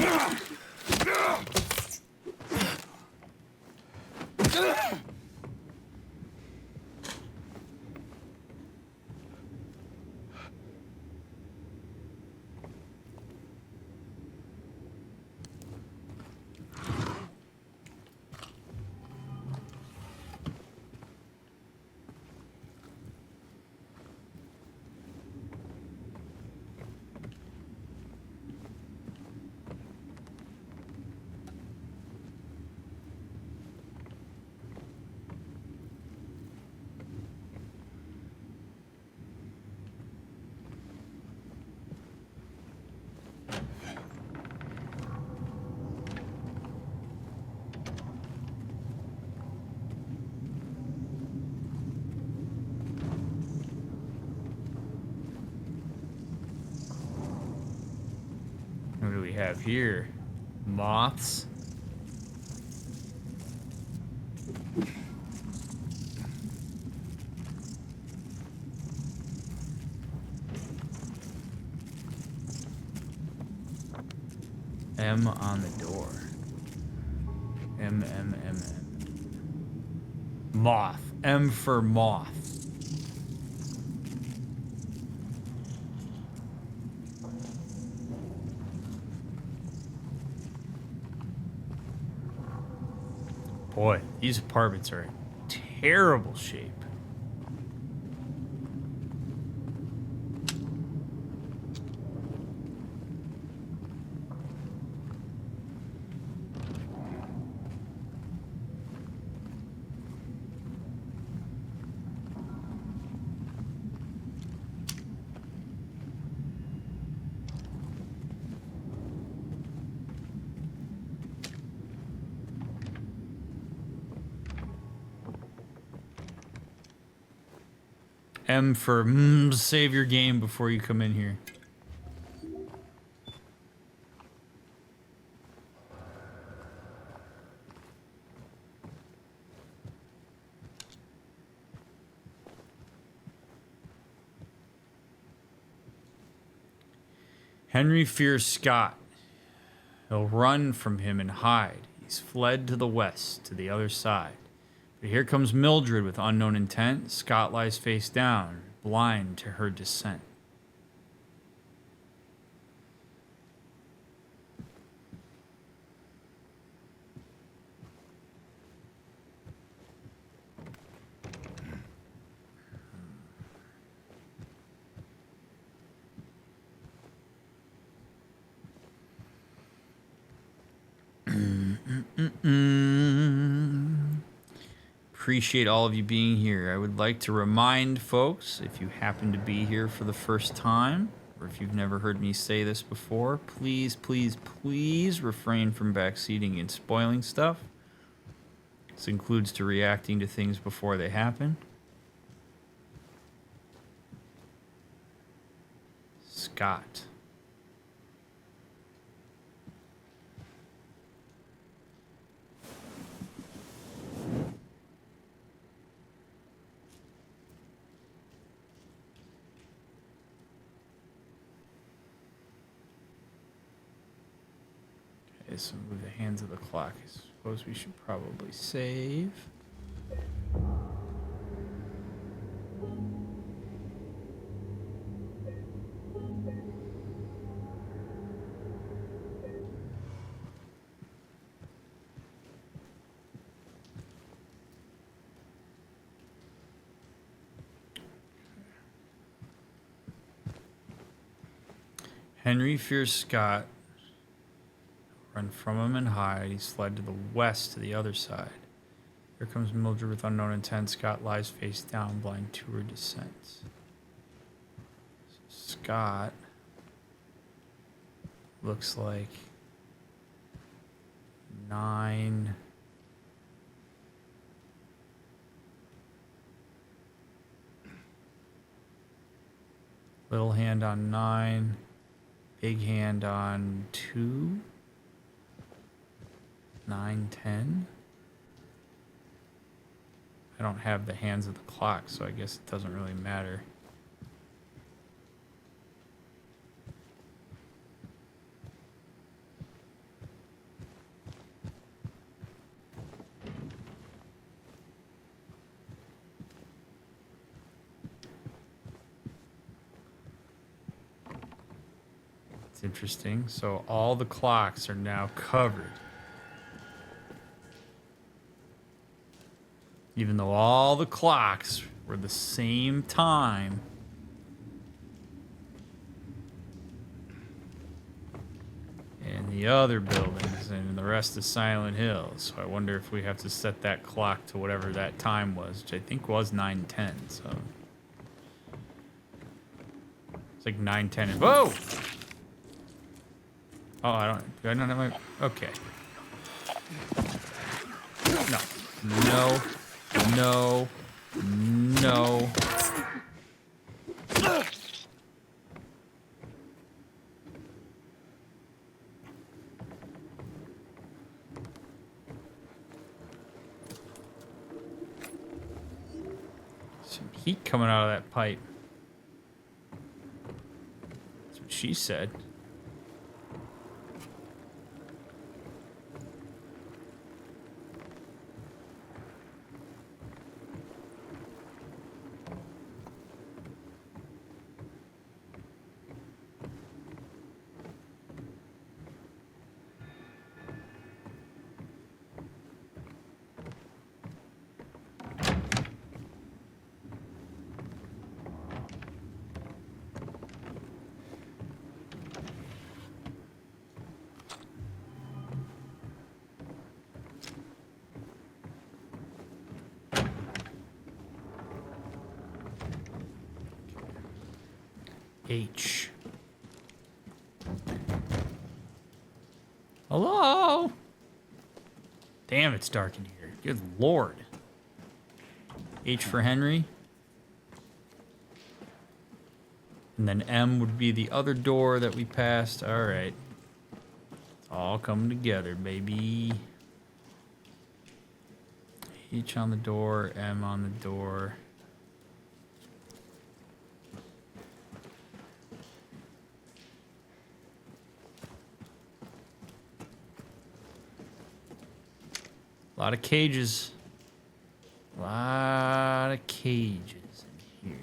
What do we have here? Moths. M on the door. M. Moth. M for moth. Boy, these apartments are in terrible shape. M for save your game before you come in here. Henry fears Scott. He'll run from him and hide. He's fled to the west, to the other side. But here comes Mildred with unknown intent. Scott lies face down, blind to her descent. Appreciate all of you being here. I would like to remind folks, if you happen to be here for the first time, or if you've never heard me say this before, please, please, please refrain from backseating and spoiling stuff. This includes to reacting to things before they happen. Scott. So with the hands of the clock, I suppose we should probably save. Henry fears Scott. Run from him and hide. He fled to the west to the other side. Here comes Mildred with unknown intent. Scott lies face down, blind to her descent. So Scott looks like 9. Little hand on 9. Big hand on 2. 9, 10. I don't have the hands of the clock, so I guess it doesn't really matter. It's interesting. So all the clocks are now covered. Even though all the clocks were the same time. And the other buildings and the rest of Silent Hill. So I wonder if we have to set that clock to whatever that time was, which I think was 9:10. So it's like 9:10. Whoa! Oh, I don't. Do I not have my? Okay. No. No. No. No. Some heat coming out of that pipe. That's what she said. H. Hello? Damn, it's dark in here. Good lord. H for Henry. And then M would be the other door that we passed. All right. It's all coming together, baby. H on the door, M on the door. A lot of cages. A lot of cages in here.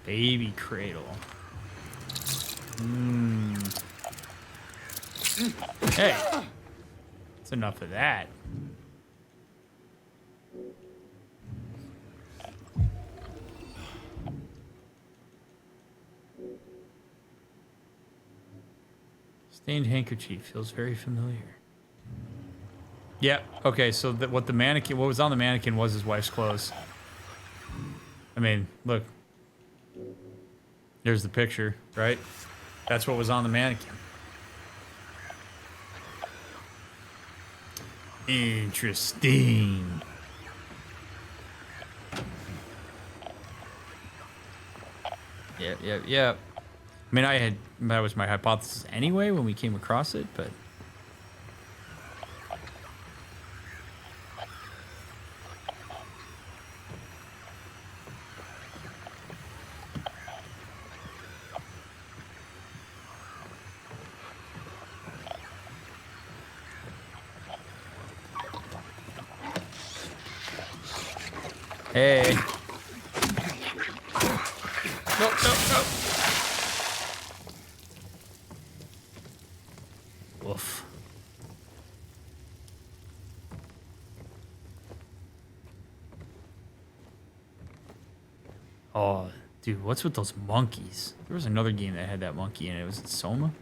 Baby cradle. Hey, that's enough of that. Stained handkerchief feels very familiar. Yeah. Okay. So what was on the mannequin was his wife's clothes. I mean, look. There's the picture, right? That's what was on the mannequin. Interesting. Yep. I mean, that was my hypothesis anyway when we came across it, but. Hey. No, no, no. Woof. Oh, dude, what's with those monkeys? There was another game that had that monkey in it. Was it Soma?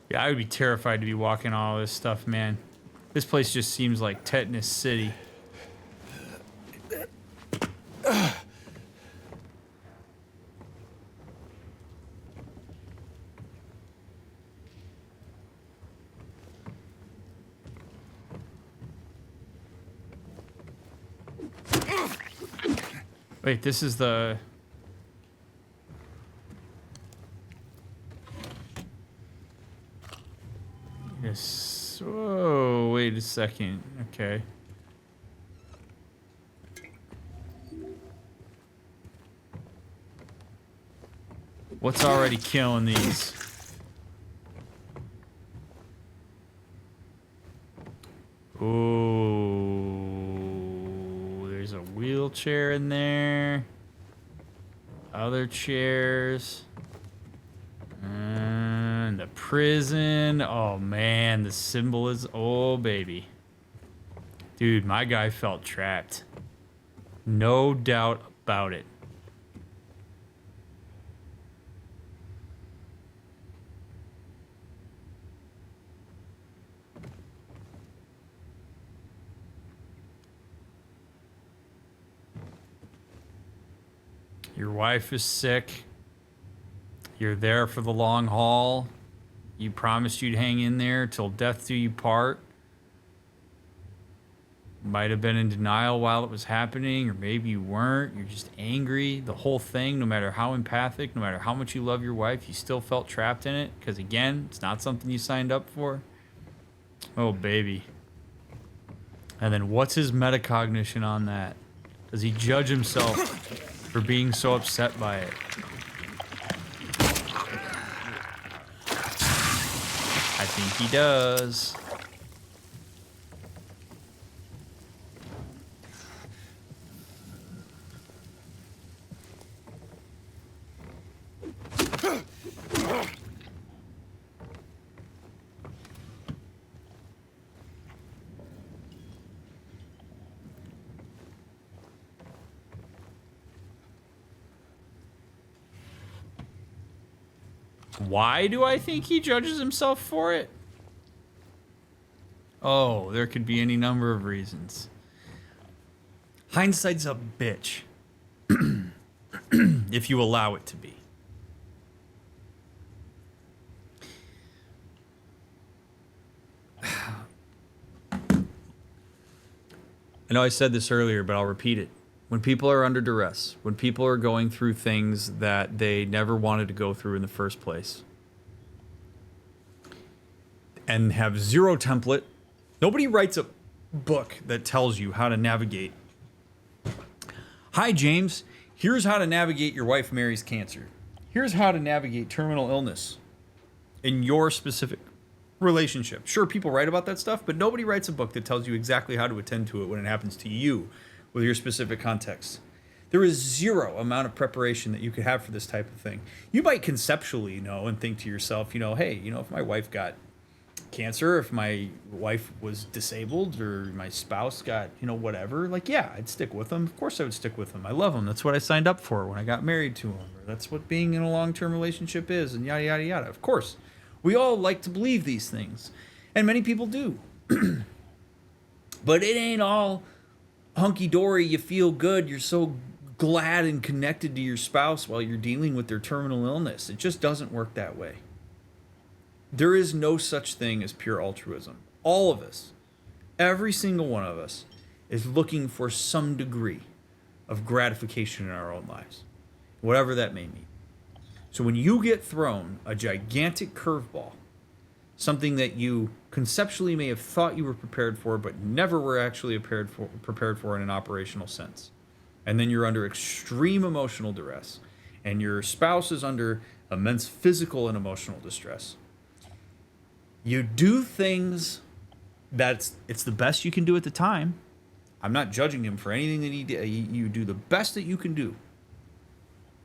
Yeah, I would be terrified to be walking all this stuff, man. This place just seems like Tetanus City. Wait, this is the... Yes. Whoa, wait a second. Okay. What's already killing these? Oh, there's a wheelchair in there. Other chairs. And the prison. Oh man, the symbol is... Oh baby. Dude, my guy felt trapped. No doubt about it. Your wife is sick. You're there for the long haul. You promised you'd hang in there till death do you part. Might have been in denial while it was happening, or maybe you weren't. You're just angry. The whole thing, no matter how empathic, no matter how much you love your wife, you still felt trapped in it. Because again, it's not something you signed up for. Oh, baby. And then what's his metacognition on that? Does he judge himself for being so upset by it? I think he does. Why do I think he judges himself for it? Oh, there could be any number of reasons. Hindsight's a bitch. If you allow it to be. I know I said this earlier, but I'll repeat it. When people are under duress, when people are going through things that they never wanted to go through in the first place, and have zero template, nobody writes a book that tells you how to navigate. Hi, James. Here's how to navigate your wife Mary's cancer. Here's how to navigate terminal illness in your specific relationship. Sure, people write about that stuff, but nobody writes a book that tells you exactly how to attend to it when it happens to you with your specific context. There is zero amount of preparation that you could have for this type of thing. You might conceptually know and think to yourself, hey, if my wife got cancer, if my wife was disabled, or my spouse got, whatever, yeah, I'd stick with them. Of course I would stick with them. I love them. That's what I signed up for when I got married to them. Or that's what being in a long-term relationship is, and yada, yada, yada. Of course. We all like to believe these things. And many people do. But it ain't all hunky-dory. You feel good. You're so glad and connected to your spouse while you're dealing with their terminal illness. It just doesn't work that way. There is no such thing as pure altruism. All of us, every single one of us, is looking for some degree of gratification in our own lives, whatever that may mean. So when you get thrown a gigantic curveball, something that you conceptually may have thought you were prepared for, but never were actually prepared for in an operational sense, and then you're under extreme emotional duress, and your spouse is under immense physical and emotional distress, you do things that it's the best you can do at the time. I'm not judging him for anything that he did. You do the best that you can do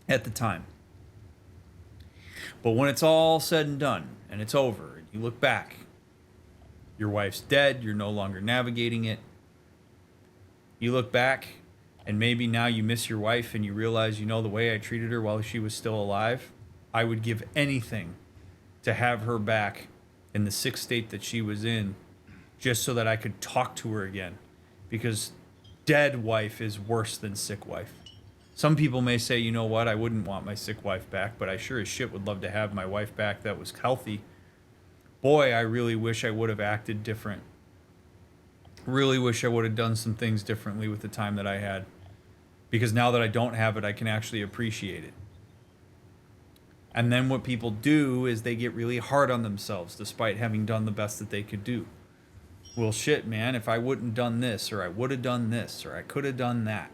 at the time. But when it's all said and done and it's over, and you look back, your wife's dead, you're no longer navigating it. You look back and maybe now you miss your wife and you realize, the way I treated her while she was still alive, I would give anything to have her back in the sick state that she was in, just so that I could talk to her again. Because dead wife is worse than sick wife. Some people may say, you know what, I wouldn't want my sick wife back, but I sure as shit would love to have my wife back that was healthy. Boy, I really wish I would have acted different. Really wish I would have done some things differently with the time that I had. Because now that I don't have it, I can actually appreciate it. And then what people do is they get really hard on themselves despite having done the best that they could do. Well, shit, man, if I wouldn't done this, or I would have done this, or I could have done that,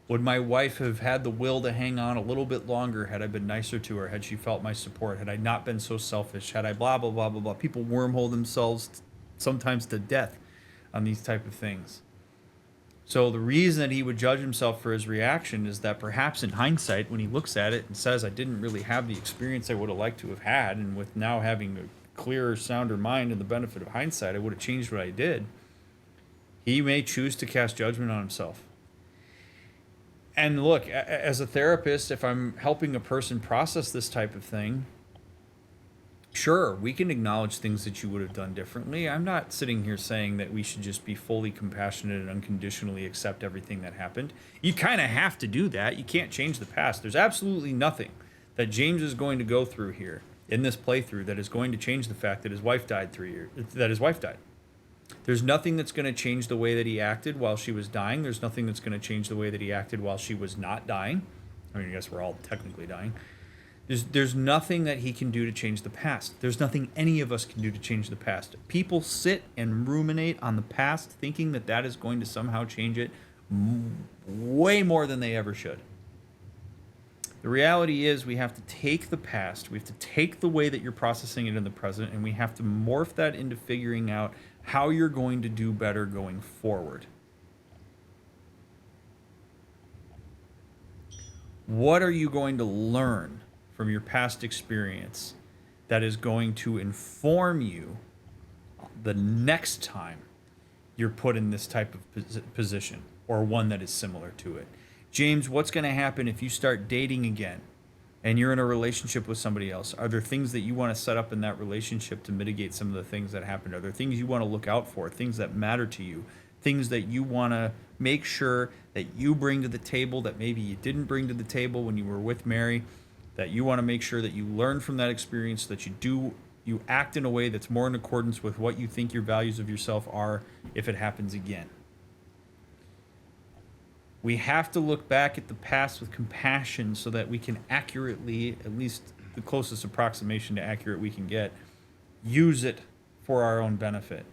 would my wife have had the will to hang on a little bit longer had I been nicer to her, had she felt my support, had I not been so selfish, had I blah, blah, blah, blah, blah. People wormhole themselves sometimes to death on these type of things. So the reason that he would judge himself for his reaction is that perhaps in hindsight, when he looks at it and says, I didn't really have the experience I would have liked to have had, and with now having a clearer, sounder mind and the benefit of hindsight, I would have changed what I did, he may choose to cast judgment on himself. And look, as a therapist, if I'm helping a person process this type of thing, sure, we can acknowledge things that you would have done differently. I'm not sitting here saying that we should just be fully compassionate and unconditionally accept everything that happened. You kind of have to do that. You can't change the past. There's absolutely nothing that James is going to go through here in this playthrough that is going to change the fact that his wife died There's nothing that's going to change the way that he acted while she was dying. There's nothing that's going to change the way that he acted while she was not dying. I mean, I guess we're all technically dying. There's nothing that he can do to change the past. There's nothing any of us can do to change the past. People sit and ruminate on the past thinking that that is going to somehow change it way more than they ever should. The reality is we have to take the past, we have to take the way that you're processing it in the present, and we have to morph that into figuring out how you're going to do better going forward. What are you going to learn from your past experience that is going to inform you the next time you're put in this type of position or one that is similar to it? James, what's going to happen if you start dating again and you're in a relationship with somebody else? Are there things that you want to set up in that relationship to mitigate some of the things that happened? Are there things you want to look out for, things that matter to you, things that you want to make sure that you bring to the table that maybe you didn't bring to the table when you were with Mary, that you want to make sure that you learn from that experience, that you act in a way that's more in accordance with what you think your values of yourself are if it happens again? We have to look back at the past with compassion so that we can accurately, at least the closest approximation to accurate we can get, use it for our own benefit.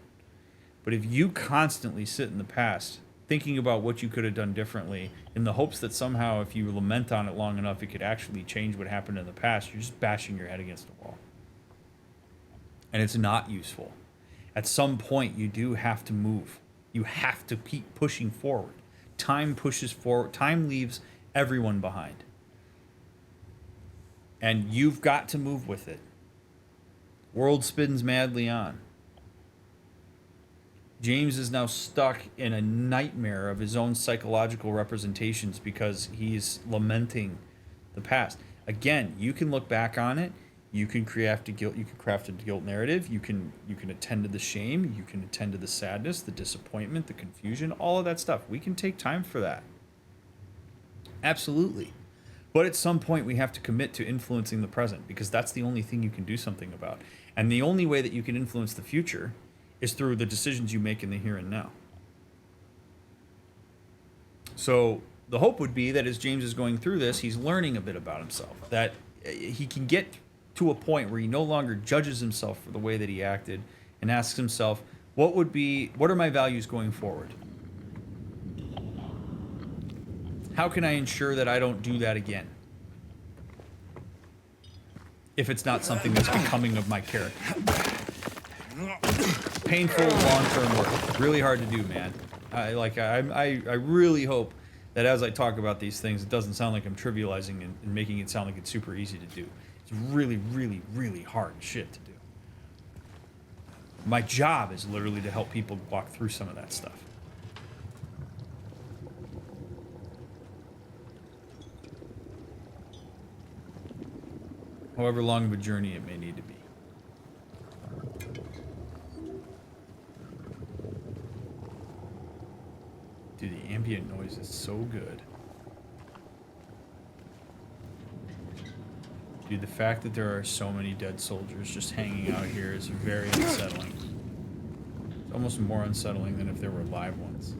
But if you constantly sit in the past thinking about what you could have done differently in the hopes that somehow if you lament on it long enough it could actually change what happened in the past, you're just bashing your head against the wall. And it's not useful. At some point you do have to move. You have to keep pushing forward. Time pushes forward. Time leaves everyone behind. And you've got to move with it. World spins madly on. James is now stuck in a nightmare of his own psychological representations because he's lamenting the past. Again, you can look back on it You can craft a guilt. You can craft a guilt narrative. You can attend to the shame. You can attend to the sadness, the disappointment, the confusion, all of that stuff. We can take time for that. Absolutely. But at some point, we have to commit to influencing the present, because that's the only thing you can do something about. And the only way that you can influence the future is through the decisions you make in the here and now. So the hope would be that as James is going through this, he's learning a bit about himself, that he can get to a point where he no longer judges himself for the way that he acted and asks himself, what are my values going forward? How can I ensure that I don't do that again? If it's not something that's becoming of my character. Painful, long-term work. Really hard to do, man. I really hope that as I talk about these things, it doesn't sound like I'm trivializing and making it sound like it's super easy to do. It's really, really, really hard shit to do. My job is literally to help people walk through some of that stuff. However long of a journey it may need to be. Dude, the ambient noise is so good. Dude, the fact that there are so many dead soldiers just hanging out here is very unsettling. It's almost more unsettling than if there were live ones.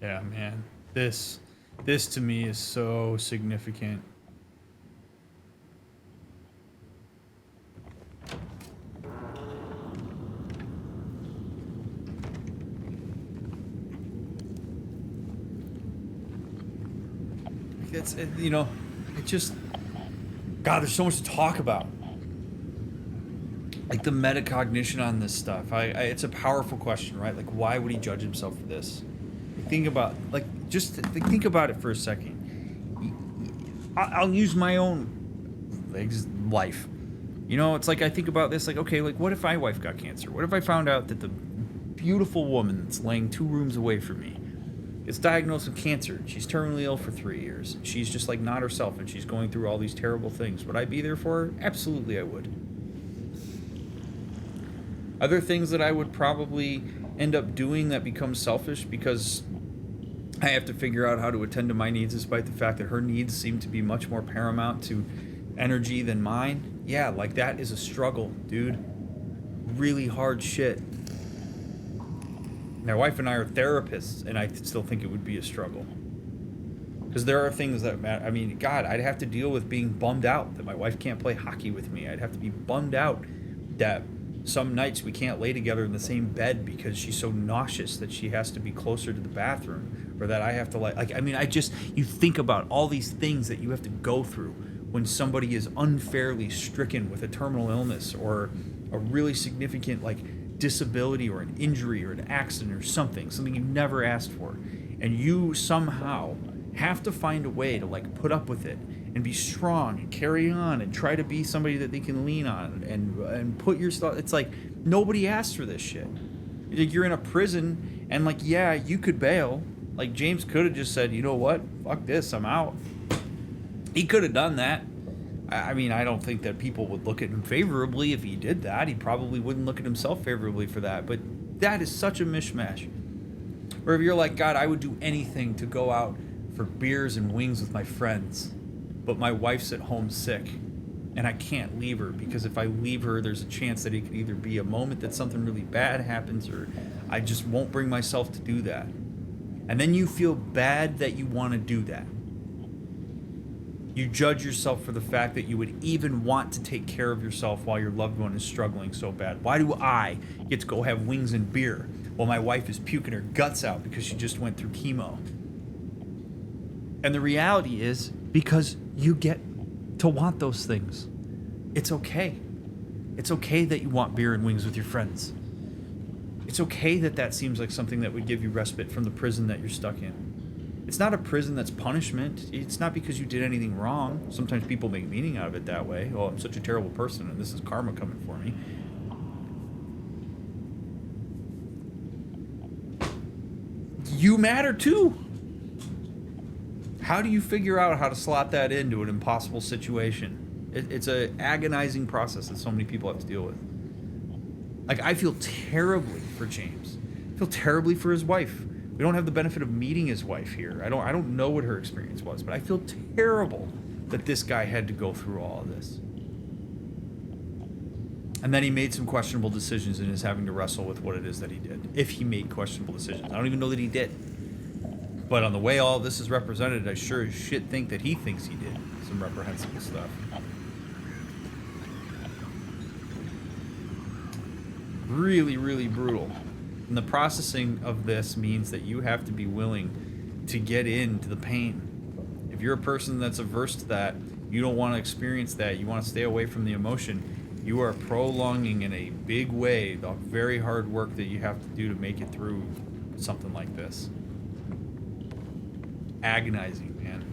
Yeah, man. This to me is so significant. It's, you know, it just, God, there's so much to talk about. Like the metacognition on this stuff. It's a powerful question, right? Like, why would he judge himself for this? Think about, like, just think about it for a second. I'll use my own life. You know, it's like I think about this, like, okay, like, what if my wife got cancer? What if I found out that the beautiful woman that's laying 2 rooms away from me is diagnosed with cancer? She's terminally ill for 3 years. She's just, like, not herself, and she's going through all these terrible things. Would I be there for her? Absolutely I would. Other things that I would probably end up doing that become selfish because I have to figure out how to attend to my needs despite the fact that her needs seem to be much more paramount to energy than mine. Yeah, like that is a struggle, dude. Really hard shit. My wife and I are therapists, and I still think it would be a struggle. Because there are things that matter. I mean, God, I'd have to deal with being bummed out that my wife can't play hockey with me. I'd have to be bummed out that some nights we can't lay together in the same bed because she's so nauseous that she has to be closer to the bathroom, or that I have to you think about all these things that you have to go through when somebody is unfairly stricken with a terminal illness or a really significant disability or an injury or an accident or something you never asked for, and you somehow have to find a way to put up with it and be strong and carry on and try to be somebody that they can lean on and put your stuff. It's like nobody asked for this shit. You're in a prison and yeah, you could bail. Like James could have just said, you know what, fuck this, I'm out. He could have done that. I mean, I don't think that people would look at him favorably if he did that. He probably wouldn't look at himself favorably for that. But that is such a mishmash. Or if you're like, God, I would do anything to go out for beers and wings with my friends, but my wife's at home sick and I can't leave her, because if I leave her, there's a chance that it could either be a moment that something really bad happens, or I just won't bring myself to do that. And then you feel bad that you want to do that. You judge yourself for the fact that you would even want to take care of yourself while your loved one is struggling so bad. Why do I get to go have wings and beer while my wife is puking her guts out because she just went through chemo? And the reality is, because you get to want those things. It's okay. It's okay that you want beer and wings with your friends. It's okay that that seems like something that would give you respite from the prison that you're stuck in. It's not a prison that's punishment. It's not because you did anything wrong. Sometimes people make meaning out of it that way. Oh, I'm such a terrible person, and this is karma coming for me. You matter too. How do you figure out how to slot that into an impossible situation? It's an agonizing process that so many people have to deal with. Like, I feel terribly for James. I feel terribly for his wife. We don't have the benefit of meeting his wife here. I don't know what her experience was, but I feel terrible that this guy had to go through all of this. And then he made some questionable decisions and is having to wrestle with what it is that he did. If he made questionable decisions. I don't even know that he did. But on the way all of this is represented, I sure as shit think that he thinks he did some reprehensible stuff. Really, really brutal. And the processing of this means that you have to be willing to get into the pain. If you're a person that's averse to that, you don't want to experience that, you want to stay away from the emotion, you are prolonging in a big way the very hard work that you have to do to make it through something like this. Agonizing, man.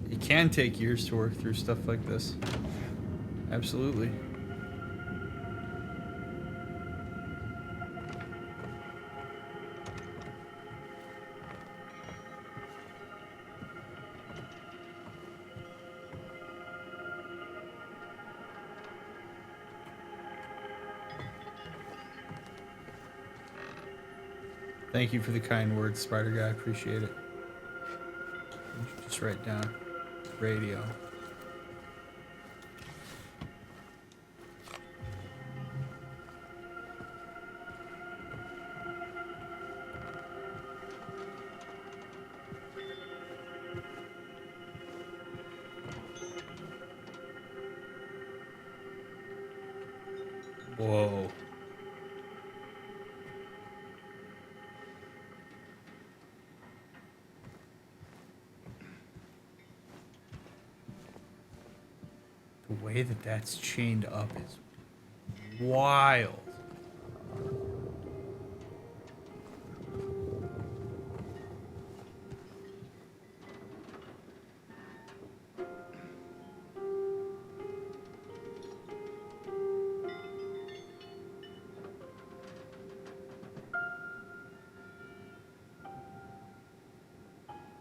It can take years to work through stuff like this. Absolutely. Thank you for the kind words, Spider Guy. I appreciate it. Just write down radio. Whoa. The way that that's chained up is wild.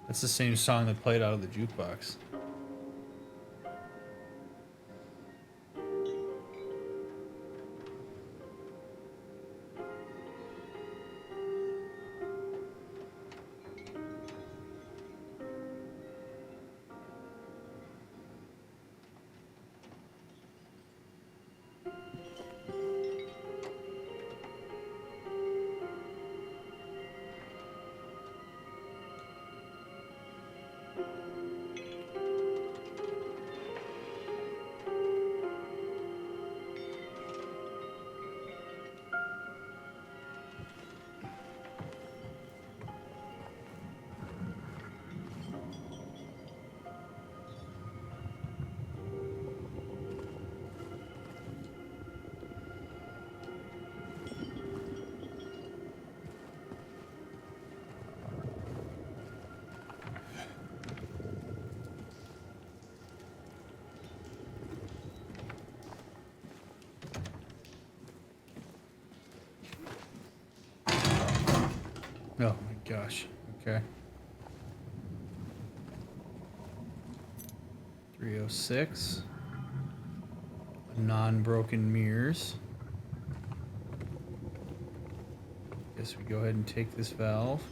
That's the same song that played out of the jukebox. Oh my gosh. Okay. 306. Non-broken mirrors. Guess we go ahead and take this valve.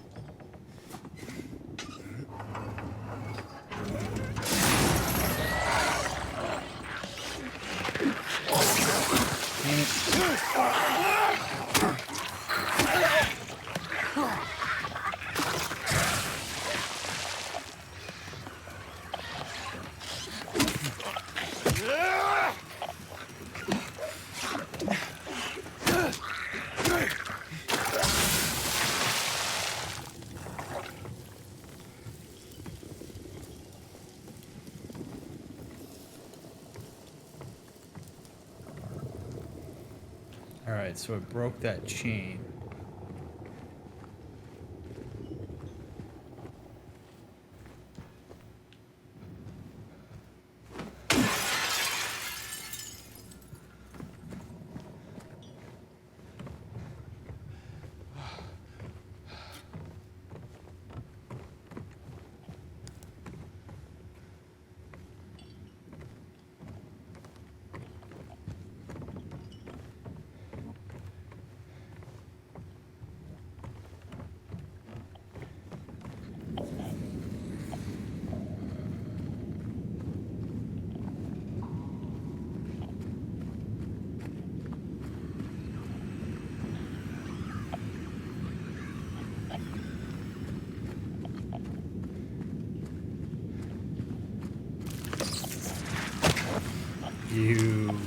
Damn it. 'Alright, so it broke that chain. You.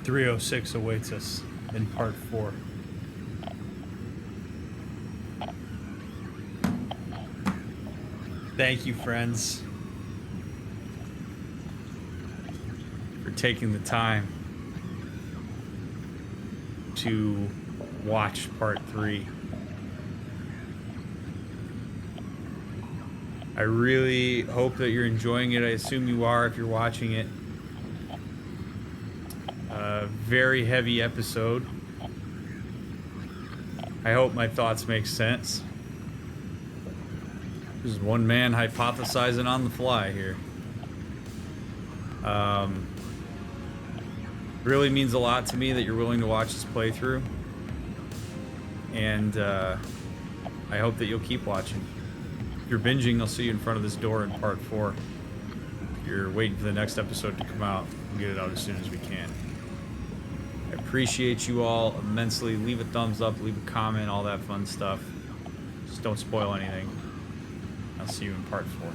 .306 awaits us in part 4. Thank you, friends, for taking the time to watch part 3. I really hope that you're enjoying it. I assume you are if you're watching it. Very heavy episode. I hope my thoughts make sense. This is one man hypothesizing on the fly here. Really means a lot to me that you're willing to watch this playthrough. And I hope that you'll keep watching. If you're binging, I'll see you in front of this door in part 4. If you're waiting for the next episode to come out, we'll get it out as soon as we can. I appreciate you all immensely. Leave a thumbs up, leave a comment, all that fun stuff. Just don't spoil anything. I'll see you in part 4.